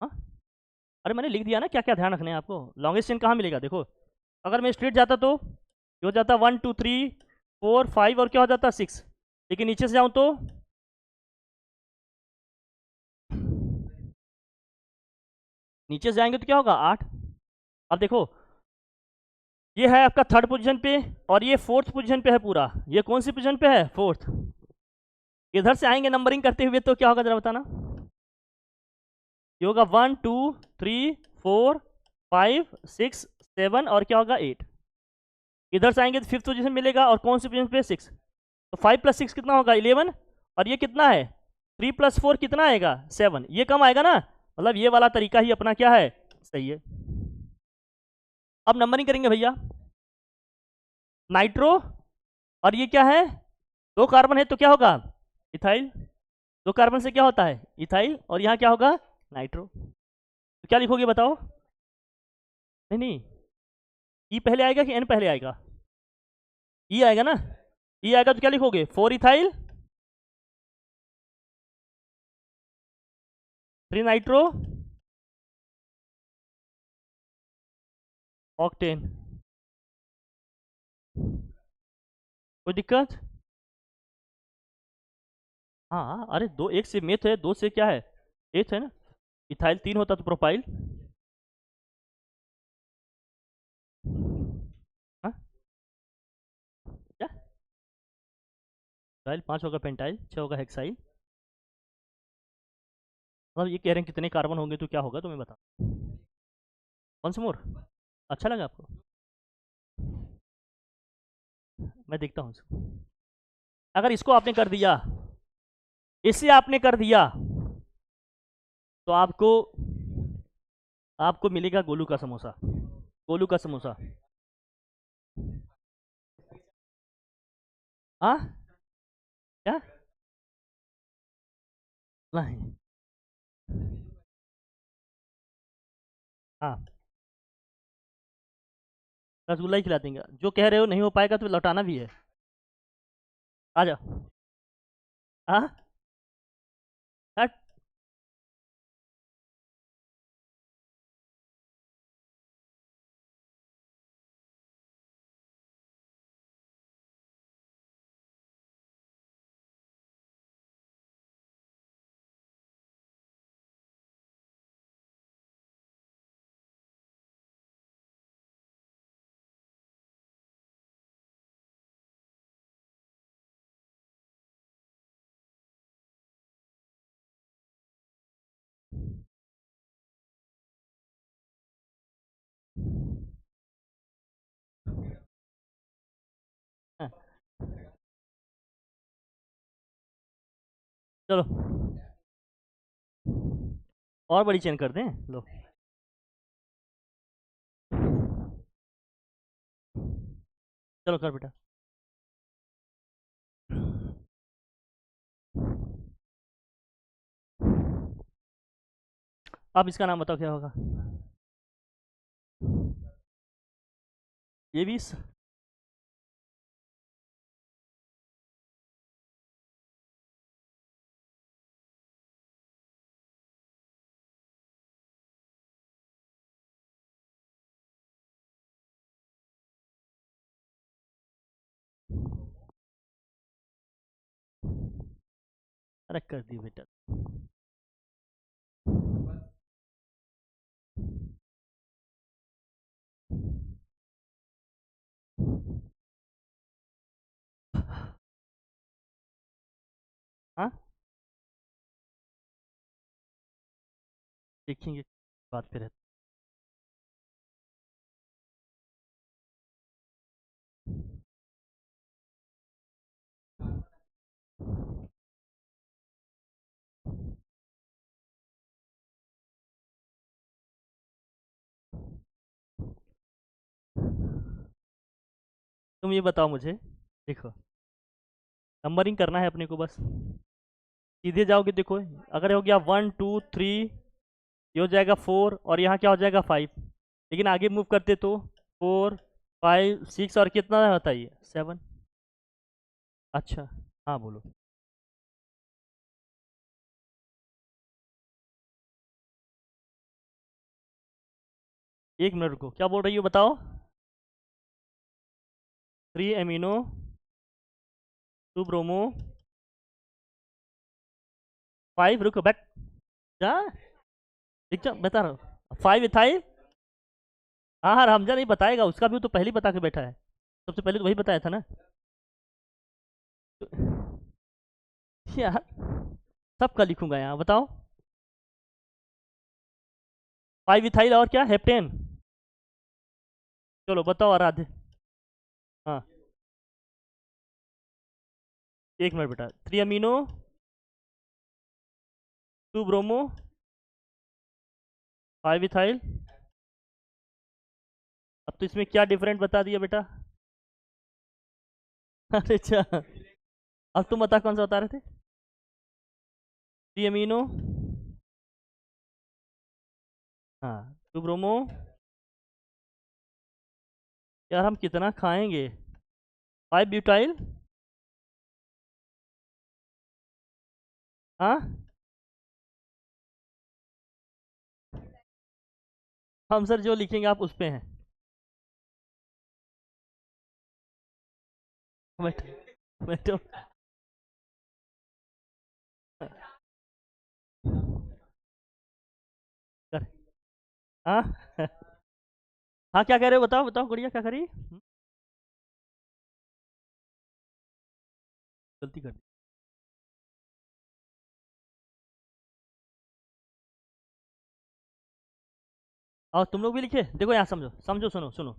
Speaker 1: हाँ, अरे मैंने लिख दिया ना क्या क्या ध्यान रखने हैं आपको। लॉन्गेस्ट चेन कहाँ मिलेगा, देखो अगर मैं स्ट्रेट जाता तो ये हो जाता 1 2 3 4 5 और क्या हो जाता 6, लेकिन नीचे से जाऊँ तो नीचे से जाएंगे तो क्या होगा 8। अब देखो ये है आपका थर्ड पोजीशन पे और ये फोर्थ पोजीशन पे है पूरा, ये कौन सी पोजीशन पे है, फोर्थ। इधर से आएंगे नंबरिंग करते हुए तो क्या होगा जरा बताना, ये होगा 1 2 3 4 5 6 7 और क्या होगा 8। इधर से आएंगे तो फिफ्थ पोजीशन मिलेगा और कौन सी पोजीशन पे 6, तो 5 + 6 कितना होगा 11 और ये कितना है 3 + 4 कितना आएगा 7, ये कम आएगा ना, मतलब ये वाला तरीका ही अपना क्या है, सही है। अब नंबरिंग करेंगे भैया, नाइट्रो और ये क्या है, दो कार्बन है तो क्या होगा इथाइल, दो कार्बन से क्या होता है इथाइल और यहाँ क्या होगा नाइट्रो, तो क्या लिखोगे बताओ, नहीं नहीं, ई पहले आएगा कि एन पहले आएगा, ई आएगा ना, ई आएगा तो क्या लिखोगे 4 इथाइल 3 नाइट्रो ऑक्टेन। कोई दिक्कत, हाँ अरे दो, एक से मेथ है, दो से क्या है एथ है ना, इथाइल 3 होता तो प्रोपाइल, हाँ क्या, इथाइल 5 होगा, पेंटाइल 6 होगा, हेक्साइल, मतलब ये कह रहे हैं कितने कार्बन होंगे तो क्या होगा तुम्हें बता, वंस मोर, अच्छा लगा आपको, मैं देखता हूँ इसको। अगर इसको आपने कर दिया, इसे आपने कर दिया तो आपको आपको मिलेगा गोलू का समोसा, गोलू का समोसा। हाँ क्या, नहीं, हाँ रसगुल्ला ही खिला देंगे, जो कह रहे हो नहीं हो पाएगा तो लौटाना भी है, आ जाओ। हाँ हट। हाँ, चलो और बड़ी चेन कर दें, लो चलो कर बेटा। अब इसका नाम बताओ क्या होगा, ये 20, अरे कर दी बेटा। हाँ देखेंगे बात पे रहते। तुम ये बताओ मुझे, देखो नंबरिंग करना है अपने को बस। सीधे जाओगे देखो, अगर हो गया 1 2 3, ये हो जाएगा 4 और यहाँ क्या हो जाएगा 5। लेकिन आगे मूव करते तो 4 5 6 और कितना होता है ये 7। अच्छा हाँ बोलो। 1 मिनट रुको, क्या बोल रही हो बताओ। 3 एमिनो 2 ब्रोमो 5, रुको बैक जा, ठीक है बता रहा हूँ 5 इथाइल। हाँ हाँ हमजा नहीं बताएगा, उसका भी तो पहले ही बता के बैठा है, सबसे पहले तो वही बताया था ना। यार सबका लिखूंगा यहाँ बताओ। 5 इथाइल और क्या हेप्टेन। चलो बताओ आराध्य। हाँ 1 मिनट बेटा, 3 अमीनो 2 ब्रोमो 5 इथाइल। अब तो इसमें क्या डिफरेंट बता दिया बेटा। अरे अच्छा, अब तुम बता कौन सा बता रहे थे। 3 अमीनो, हाँ 2 ब्रोमो। यार हम कितना खाएंगे। 5 ब्यूटाइल। हाँ हम सर जो लिखेंगे आप उस पे हैं। बैठो बैठो। कर हाँ हाँ क्या कह रहे हो बताओ बताओ गुड़िया क्या करी। गलती कर दी। और तुम लोग भी लिखे देखो यहाँ, समझो समझो सुनो सुनो।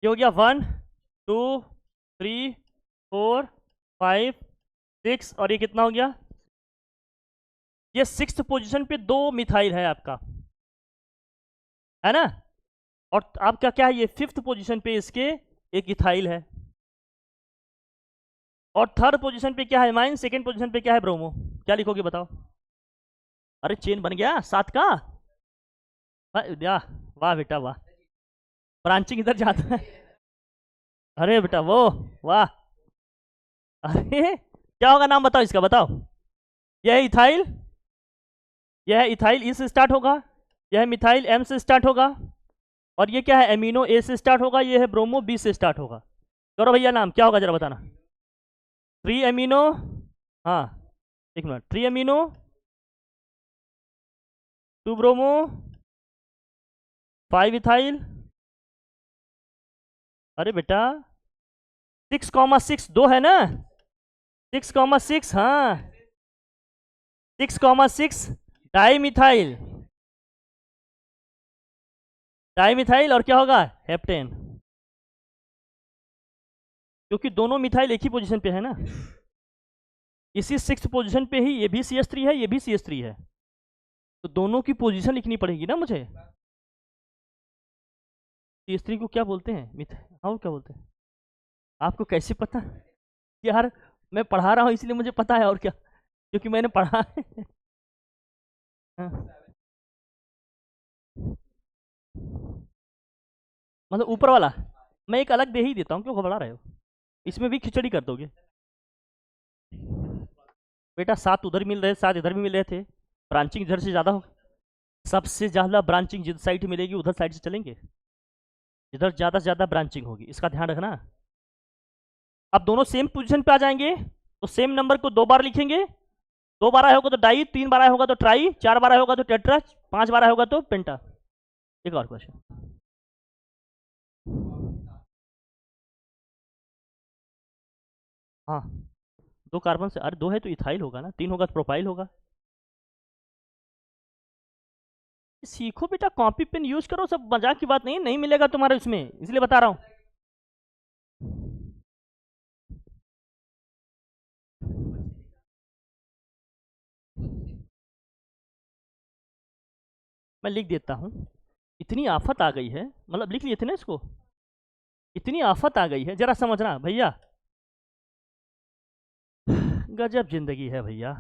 Speaker 1: ये हो गया 1 2 3 4 5 6 और ये कितना हो गया। ये 6th पोजीशन पे 2 मिथाइल है आपका, है ना। और आपका क्या है, ये 5th पोजीशन पे इसके एक इथाइल है। और 3rd पोजीशन पे क्या है माइन, 2nd पोजीशन पे क्या है ब्रोमो। क्या लिखोगे बताओ। अरे चेन बन गया 7 का। वाह वाह बेटा वाह, ब्रांचिंग इधर जाता है। अरे बेटा वो, वाह। अरे क्या होगा नाम बताओ इसका बताओ। यह है इथाइल, यह है इथाइल ई से स्टार्ट होगा, यह है मिथाइल एम से स्टार्ट होगा, और ये क्या है एमिनो ए से स्टार्ट होगा, ये है ब्रोमो बी से स्टार्ट होगा। गौरव भैया नाम क्या होगा जरा बताना। 3 एमिनो, हाँ 1 मिनट, 3 एमिनो 2 ब्रोमो 5 इथाइल। अरे बेटा 6,6 दो है ना, 6,6 हाँ 6,6 डाई मिथाइल, डाई मिथाइल और क्या होगा हेप्टेन, क्योंकि दोनों मिथाइल एक ही पोजीशन पे है ना। इसी 6th पोजीशन पे ही ये भी CH3 है, ये भी CH3 है, तो दोनों की पोजीशन लिखनी पड़ेगी ना मुझे। CH3 को क्या बोलते हैं मिथ, हाँ क्या बोलते हैं, आपको कैसे पता। यार मैं पढ़ा रहा हूँ इसलिए मुझे पता है, और क्या क्योंकि मैंने पढ़ा है। हाँ। मतलब ऊपर वाला मैं एक अलग दे ही देता हूँ, क्यों घबरा रहे हो, इसमें भी खिचड़ी कर दोगे। बेटा 7 उधर मिल रहे 7 इधर भी मिल रहे थे, ब्रांचिंग इधर से ज़्यादा हो, सबसे ज़्यादा ब्रांचिंग जिस साइड मिलेगी उधर साइड से चलेंगे, जिधर ज़्यादा से ज़्यादा ब्रांचिंग होगी, इसका ध्यान रखना। अब दोनों सेम पोजीशन पे आ जाएंगे तो सेम नंबर को 2 बार लिखेंगे, 2 बार आया होगा तो डाई, 3 बार आया होगा तो ट्राई, 4 बार आया होगा तो टेट्रा, 5 बार आया होगा तो पेंटा। एक और क्वेश्चन। हाँ, 2 कार्बन से, अरे 2 है तो इथाइल होगा ना, 3 होगा तो प्रोपाइल होगा। सीखो बेटा, कॉपी पेन यूज करो, सब मजाक की बात नहीं, नहीं मिलेगा तुम्हारे उसमें, इसलिए बता रहा हूँ। मैं लिख देता हूँ। इतनी आफत आ गई है, मतलब लिख लिए थे ना इसको। इतनी आफत आ गई है, जरा समझना भैया। गजब जिंदगी है भैया।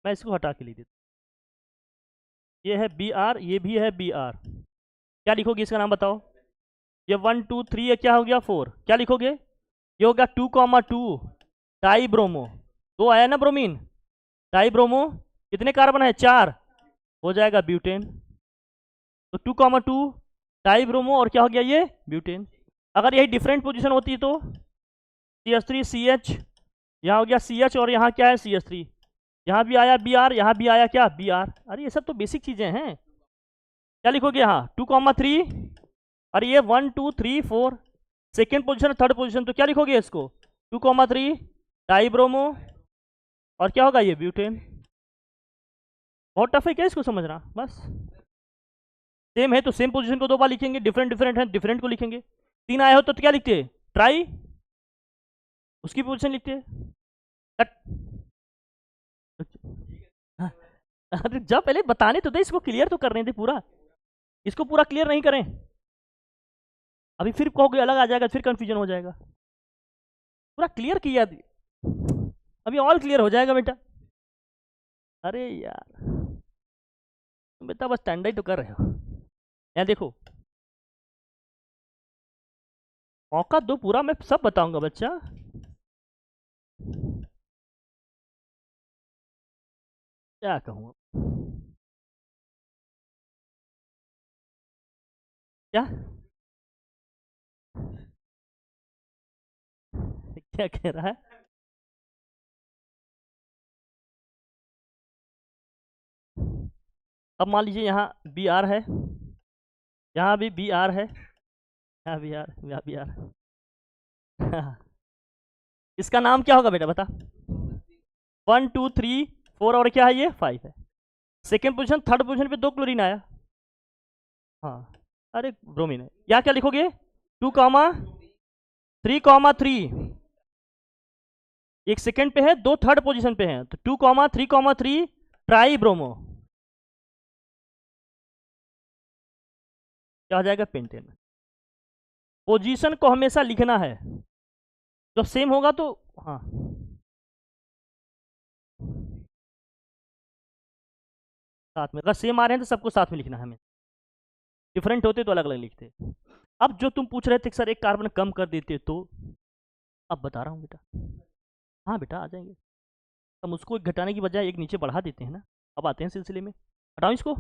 Speaker 1: मैं इसको हटा के लिख देता हूँ। ये है बी आर, ये भी है बी आर। क्या लिखोगे इसका नाम बताओ। ये 1 2 3, ये क्या हो गया 4, क्या लिखोगे। ये होगा 2,2 डाई ब्रोमो। 2 आया ना ब्रोमीन, डाई ब्रोमो। कितने कार्बन है, 4, हो जाएगा ब्यूटेन। तो 2,2 डाई ब्रोमो, और क्या हो गया ये ब्यूटेन। अगर यही डिफरेंट पोजीशन होती तो CH3 CH, यहाँ हो गया CH, और यहाँ क्या है CH3, यहाँ भी आया Br, यहाँ भी आया क्या Br। अरे ये सब तो बेसिक चीजें हैं। क्या लिखोगे यहाँ 2,3, और ये 1 2 3 4, सेकेंड पोजीशन थर्ड पोजीशन, तो क्या लिखोगे इसको 2,3 डाई ब्रोमो, और क्या होगा ये ब्यूटेन। बहुत टफ है क्या इसको समझना, बस। सेम है तो सेम पोजीशन को 2 बार लिखेंगे, डिफरेंट डिफरेंट है डिफरेंट को लिखेंगे। 3 आए हो तो क्या लिखते ट्राई, उसकी पोजीशन लिखते। हाँ, अरे जब पहले बताने तो दे, इसको क्लियर तो करने दे पूरा। इसको पूरा क्लियर नहीं करें, अभी फिर कहोगे अलग आ जाएगा, फिर कंफ्यूजन हो जाएगा। पूरा क्लियर किया, अभी ऑल क्लियर हो जाएगा बेटा। अरे यार, तुम बेटा बस स्टैंड ही तो कर रहे हो। यहाँ देखो, मौका दो पूरा, मैं सब बताऊंगा बच्चा। क्या कहूँ, क्या क्या कह रहा है। अब मान लीजिए यहाँ बी आर है, यहाँ भी बी आर है, यहाँ बी आर, यहाँ बी आर। इसका नाम क्या होगा बेटा बता। 1 2 3 4, और क्या है ये 5 है। सेकेंड पोजीशन थर्ड पोजीशन पे 2 क्लोरीन आया। हाँ, अरे ब्रोमीन है, या क्या लिखोगे 2,3,3, एक सेकेंड पे है, 2 थर्ड पोजीशन पे है, तो 2,3,3 ट्राई ब्रोमो, क्या हो जाएगा पेंटेन। पोजीशन को हमेशा लिखना है, जब सेम होगा तो। हाँ, साथ में, अगर सेम आ रहे हैं तो सबको साथ में लिखना है हमें, डिफरेंट होते तो अलग अलग लिखते। अब जो तुम पूछ रहे थे सर एक कार्बन कम कर देते तो, अब बता रहा हूँ बेटा। हाँ बेटा आ जाएंगे, हम उसको एक घटाने की बजाय एक नीचे बढ़ा देते हैं ना। अब आते हैं सिलसिले में, हटाओ इसको।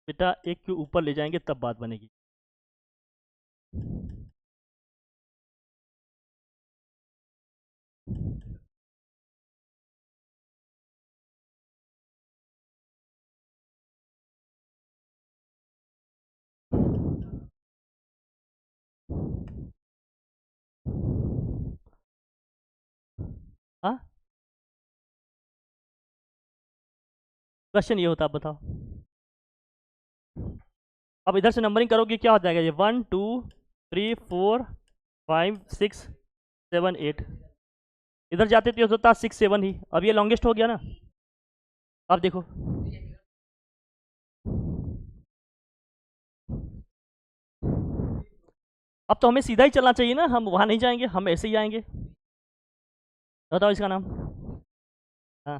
Speaker 1: बेटा एक के ऊपर ले जाएंगे तब बात बनेगी। हाँ, क्वेश्चन ये होता, आप बताओ। अब इधर से नंबरिंग करोगे क्या हो जाएगा, ये 1 2 3 4 5 6 7 8, इधर जाते तो ये होता 6 7 ही, अब ये लॉन्गेस्ट हो गया ना। अब देखो, अब तो हमें सीधा ही चलना चाहिए ना, हम वहां नहीं जाएंगे, हम ऐसे ही आएंगे। बताओ इसका नाम। हाँ,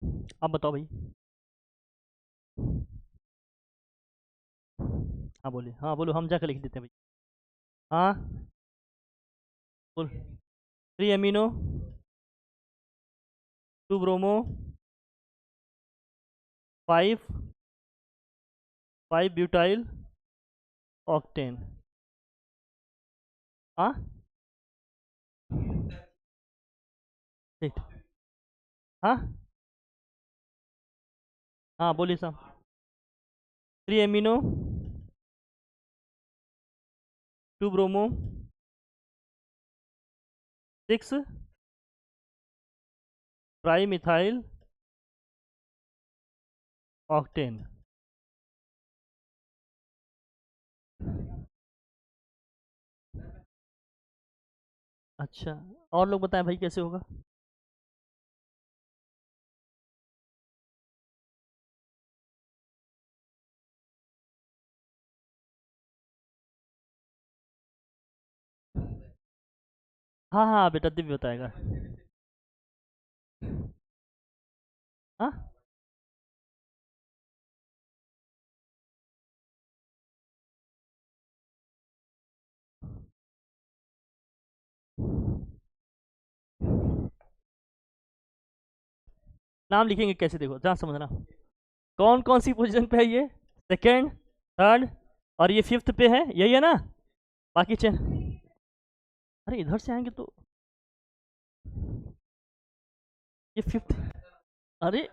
Speaker 1: आप बताओ भाई। हाँ बोलिए, हाँ बोलो, हम जाकर लिख देते हैं भाई। हाँ बोल। 3 अमीनो, 2 ब्रोमो, 5 ब्यूटाइल ऑक्टेन। हाँ ठीक। हाँ हाँ बोलिए साहब। 3 amino, 2 bromo, 6 tri methyl octane. अच्छा, और लोग बताएं भाई कैसे होगा। हाँ हाँ बेटा, दिव्य बताएगा। हाँ नाम लिखेंगे कैसे, देखो जहाँ समझना। कौन कौन सी पोजीशन पे है ये, सेकंड, थर्ड, और ये फिफ्थ पे है, यही है ना। बाकी चेन, अरे इधर से आएंगे तो ये फिफ्थ। अरे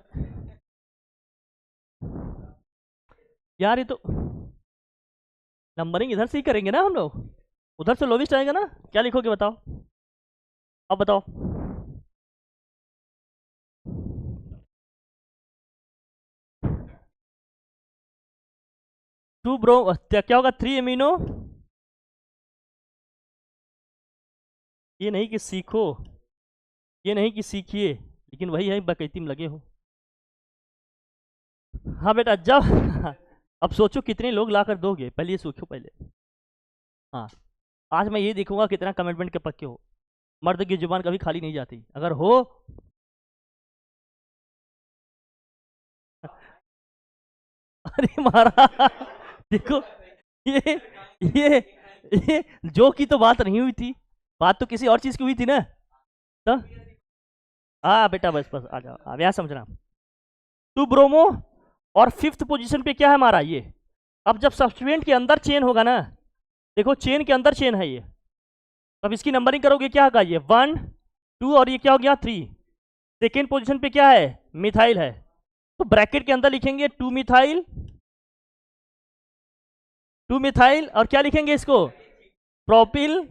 Speaker 1: यार, ये तो नंबरिंग इधर से ही करेंगे ना हम लोग। उधर से लोवेस्ट आएगा ना। क्या लिखोगे बताओ, अब बताओ। 2 ब्रो, क्या होगा, 3 अमीनो। ये नहीं कि सीखो, ये नहीं कि सीखिए, लेकिन वही है, बकैती में लगे हो। हाँ बेटा, जब अब सोचो कितने लोग ला कर दोगे, पहले ये सोचो पहले। हाँ, आज मैं ये देखूंगा कितना कमिटमेंट के पक्के हो। मर्द की जुबान कभी खाली नहीं जाती, अगर हो। अरे महाराज, देखो, ये ये ये जो की तो बात नहीं हुई थी, बात तो किसी और चीज की हुई थी ना। तो हाँ बेटा, बस बस आ जाओ, अब यहाँ समझना। 2 ब्रोमो, और फिफ्थ पोजीशन पे क्या है हमारा ये। अब जब सब्सटीट्यूएंट के अंदर चेन होगा ना, देखो चेन के अंदर चेन है ये, अब इसकी नंबरिंग करोगे क्या होगा, ये 1 2, और ये क्या हो गया 3। सेकेंड पोजीशन पे क्या है, मिथाइल है, तो ब्रैकेट के अंदर लिखेंगे 2 मिथाइल, 2 मिथाइल, और क्या लिखेंगे इसको, प्रोपिल,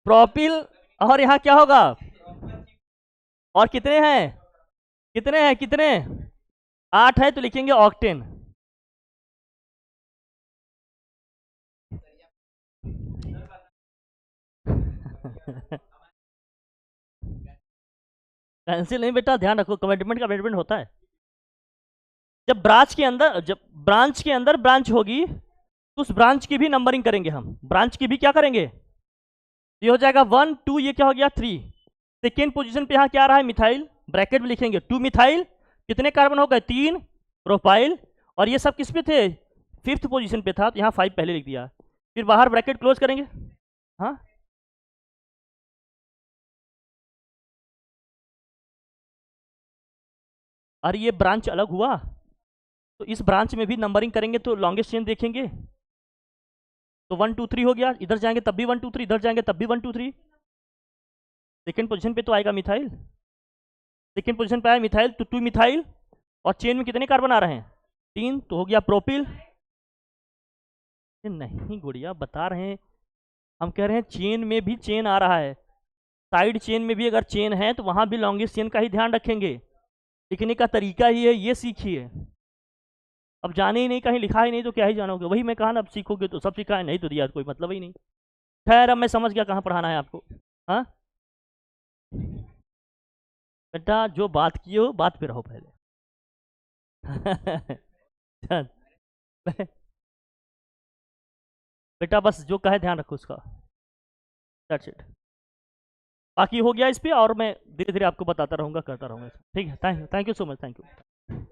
Speaker 1: प्रोपिल, और यहाँ क्या होगा, और कितने हैं, कितने हैं, कितने, 8 है, तो लिखेंगे ऑक्टेन। कैंसिल नहीं बेटा, ध्यान रखो, कमिटमेंट का कमिटमेंट होता है। जब ब्रांच के अंदर ब्रांच होगी, तो उस ब्रांच की भी नंबरिंग करेंगे हम, ब्रांच की भी क्या करेंगे। ये हो जाएगा 1 2, ये क्या हो गया 3। सेकेंड पोजीशन पे यहाँ क्या आ रहा है, मिथाइल, ब्रैकेट में लिखेंगे 2 मिथाइल, कितने कार्बन हो गए, 3 प्रोपाइल, और ये सब किस पे थे, फिफ्थ पोजीशन पे था, तो यहाँ 5 पहले लिख दिया, फिर बाहर ब्रैकेट क्लोज करेंगे। हाँ अरे ये ब्रांच अलग हुआ, तो इस ब्रांच में भी नंबरिंग करेंगे तो लॉन्गेस्ट चेन देखेंगे, तो 1 2 3 हो गया, इधर जाएंगे तब भी 1 2 3, इधर जाएंगे तब भी 1 2 3। सेकेंड पोजीशन पे तो आएगा मिथाइल, सेकेंड पोजीशन पे आया मिथाइल, तो 2 मिथाइल, और चेन में कितने कार्बन आ रहे हैं, 3, तो हो गया प्रोपिल। नहीं गुड़िया, बता रहे हैं, हम कह रहे हैं चेन में भी चेन आ रहा है, साइड चेन में भी अगर चेन है तो वहां भी लॉन्गेस्ट चेन का ही ध्यान रखेंगे, लिखने का तरीका ही है, ये सीखिए। अब जाने ही नहीं, कहीं लिखा ही नहीं तो क्या ही जानोगे, वही मैं कहा ना, अब सीखोगे तो सब सीखा है, नहीं तो दिया कोई मतलब ही नहीं। खैर अब मैं समझ गया कहाँ पढ़ाना है आपको। हाँ बेटा, जो बात किए हो बात पे रहो पहले। चल, बेटा बस जो कहे ध्यान रखो उसका, दैट्स इट। बाकी हो गया इस पे, और मैं धीरे धीरे आपको बताता रहूँगा, करता रहूँगा। ठीक है, thank you so much, thank you.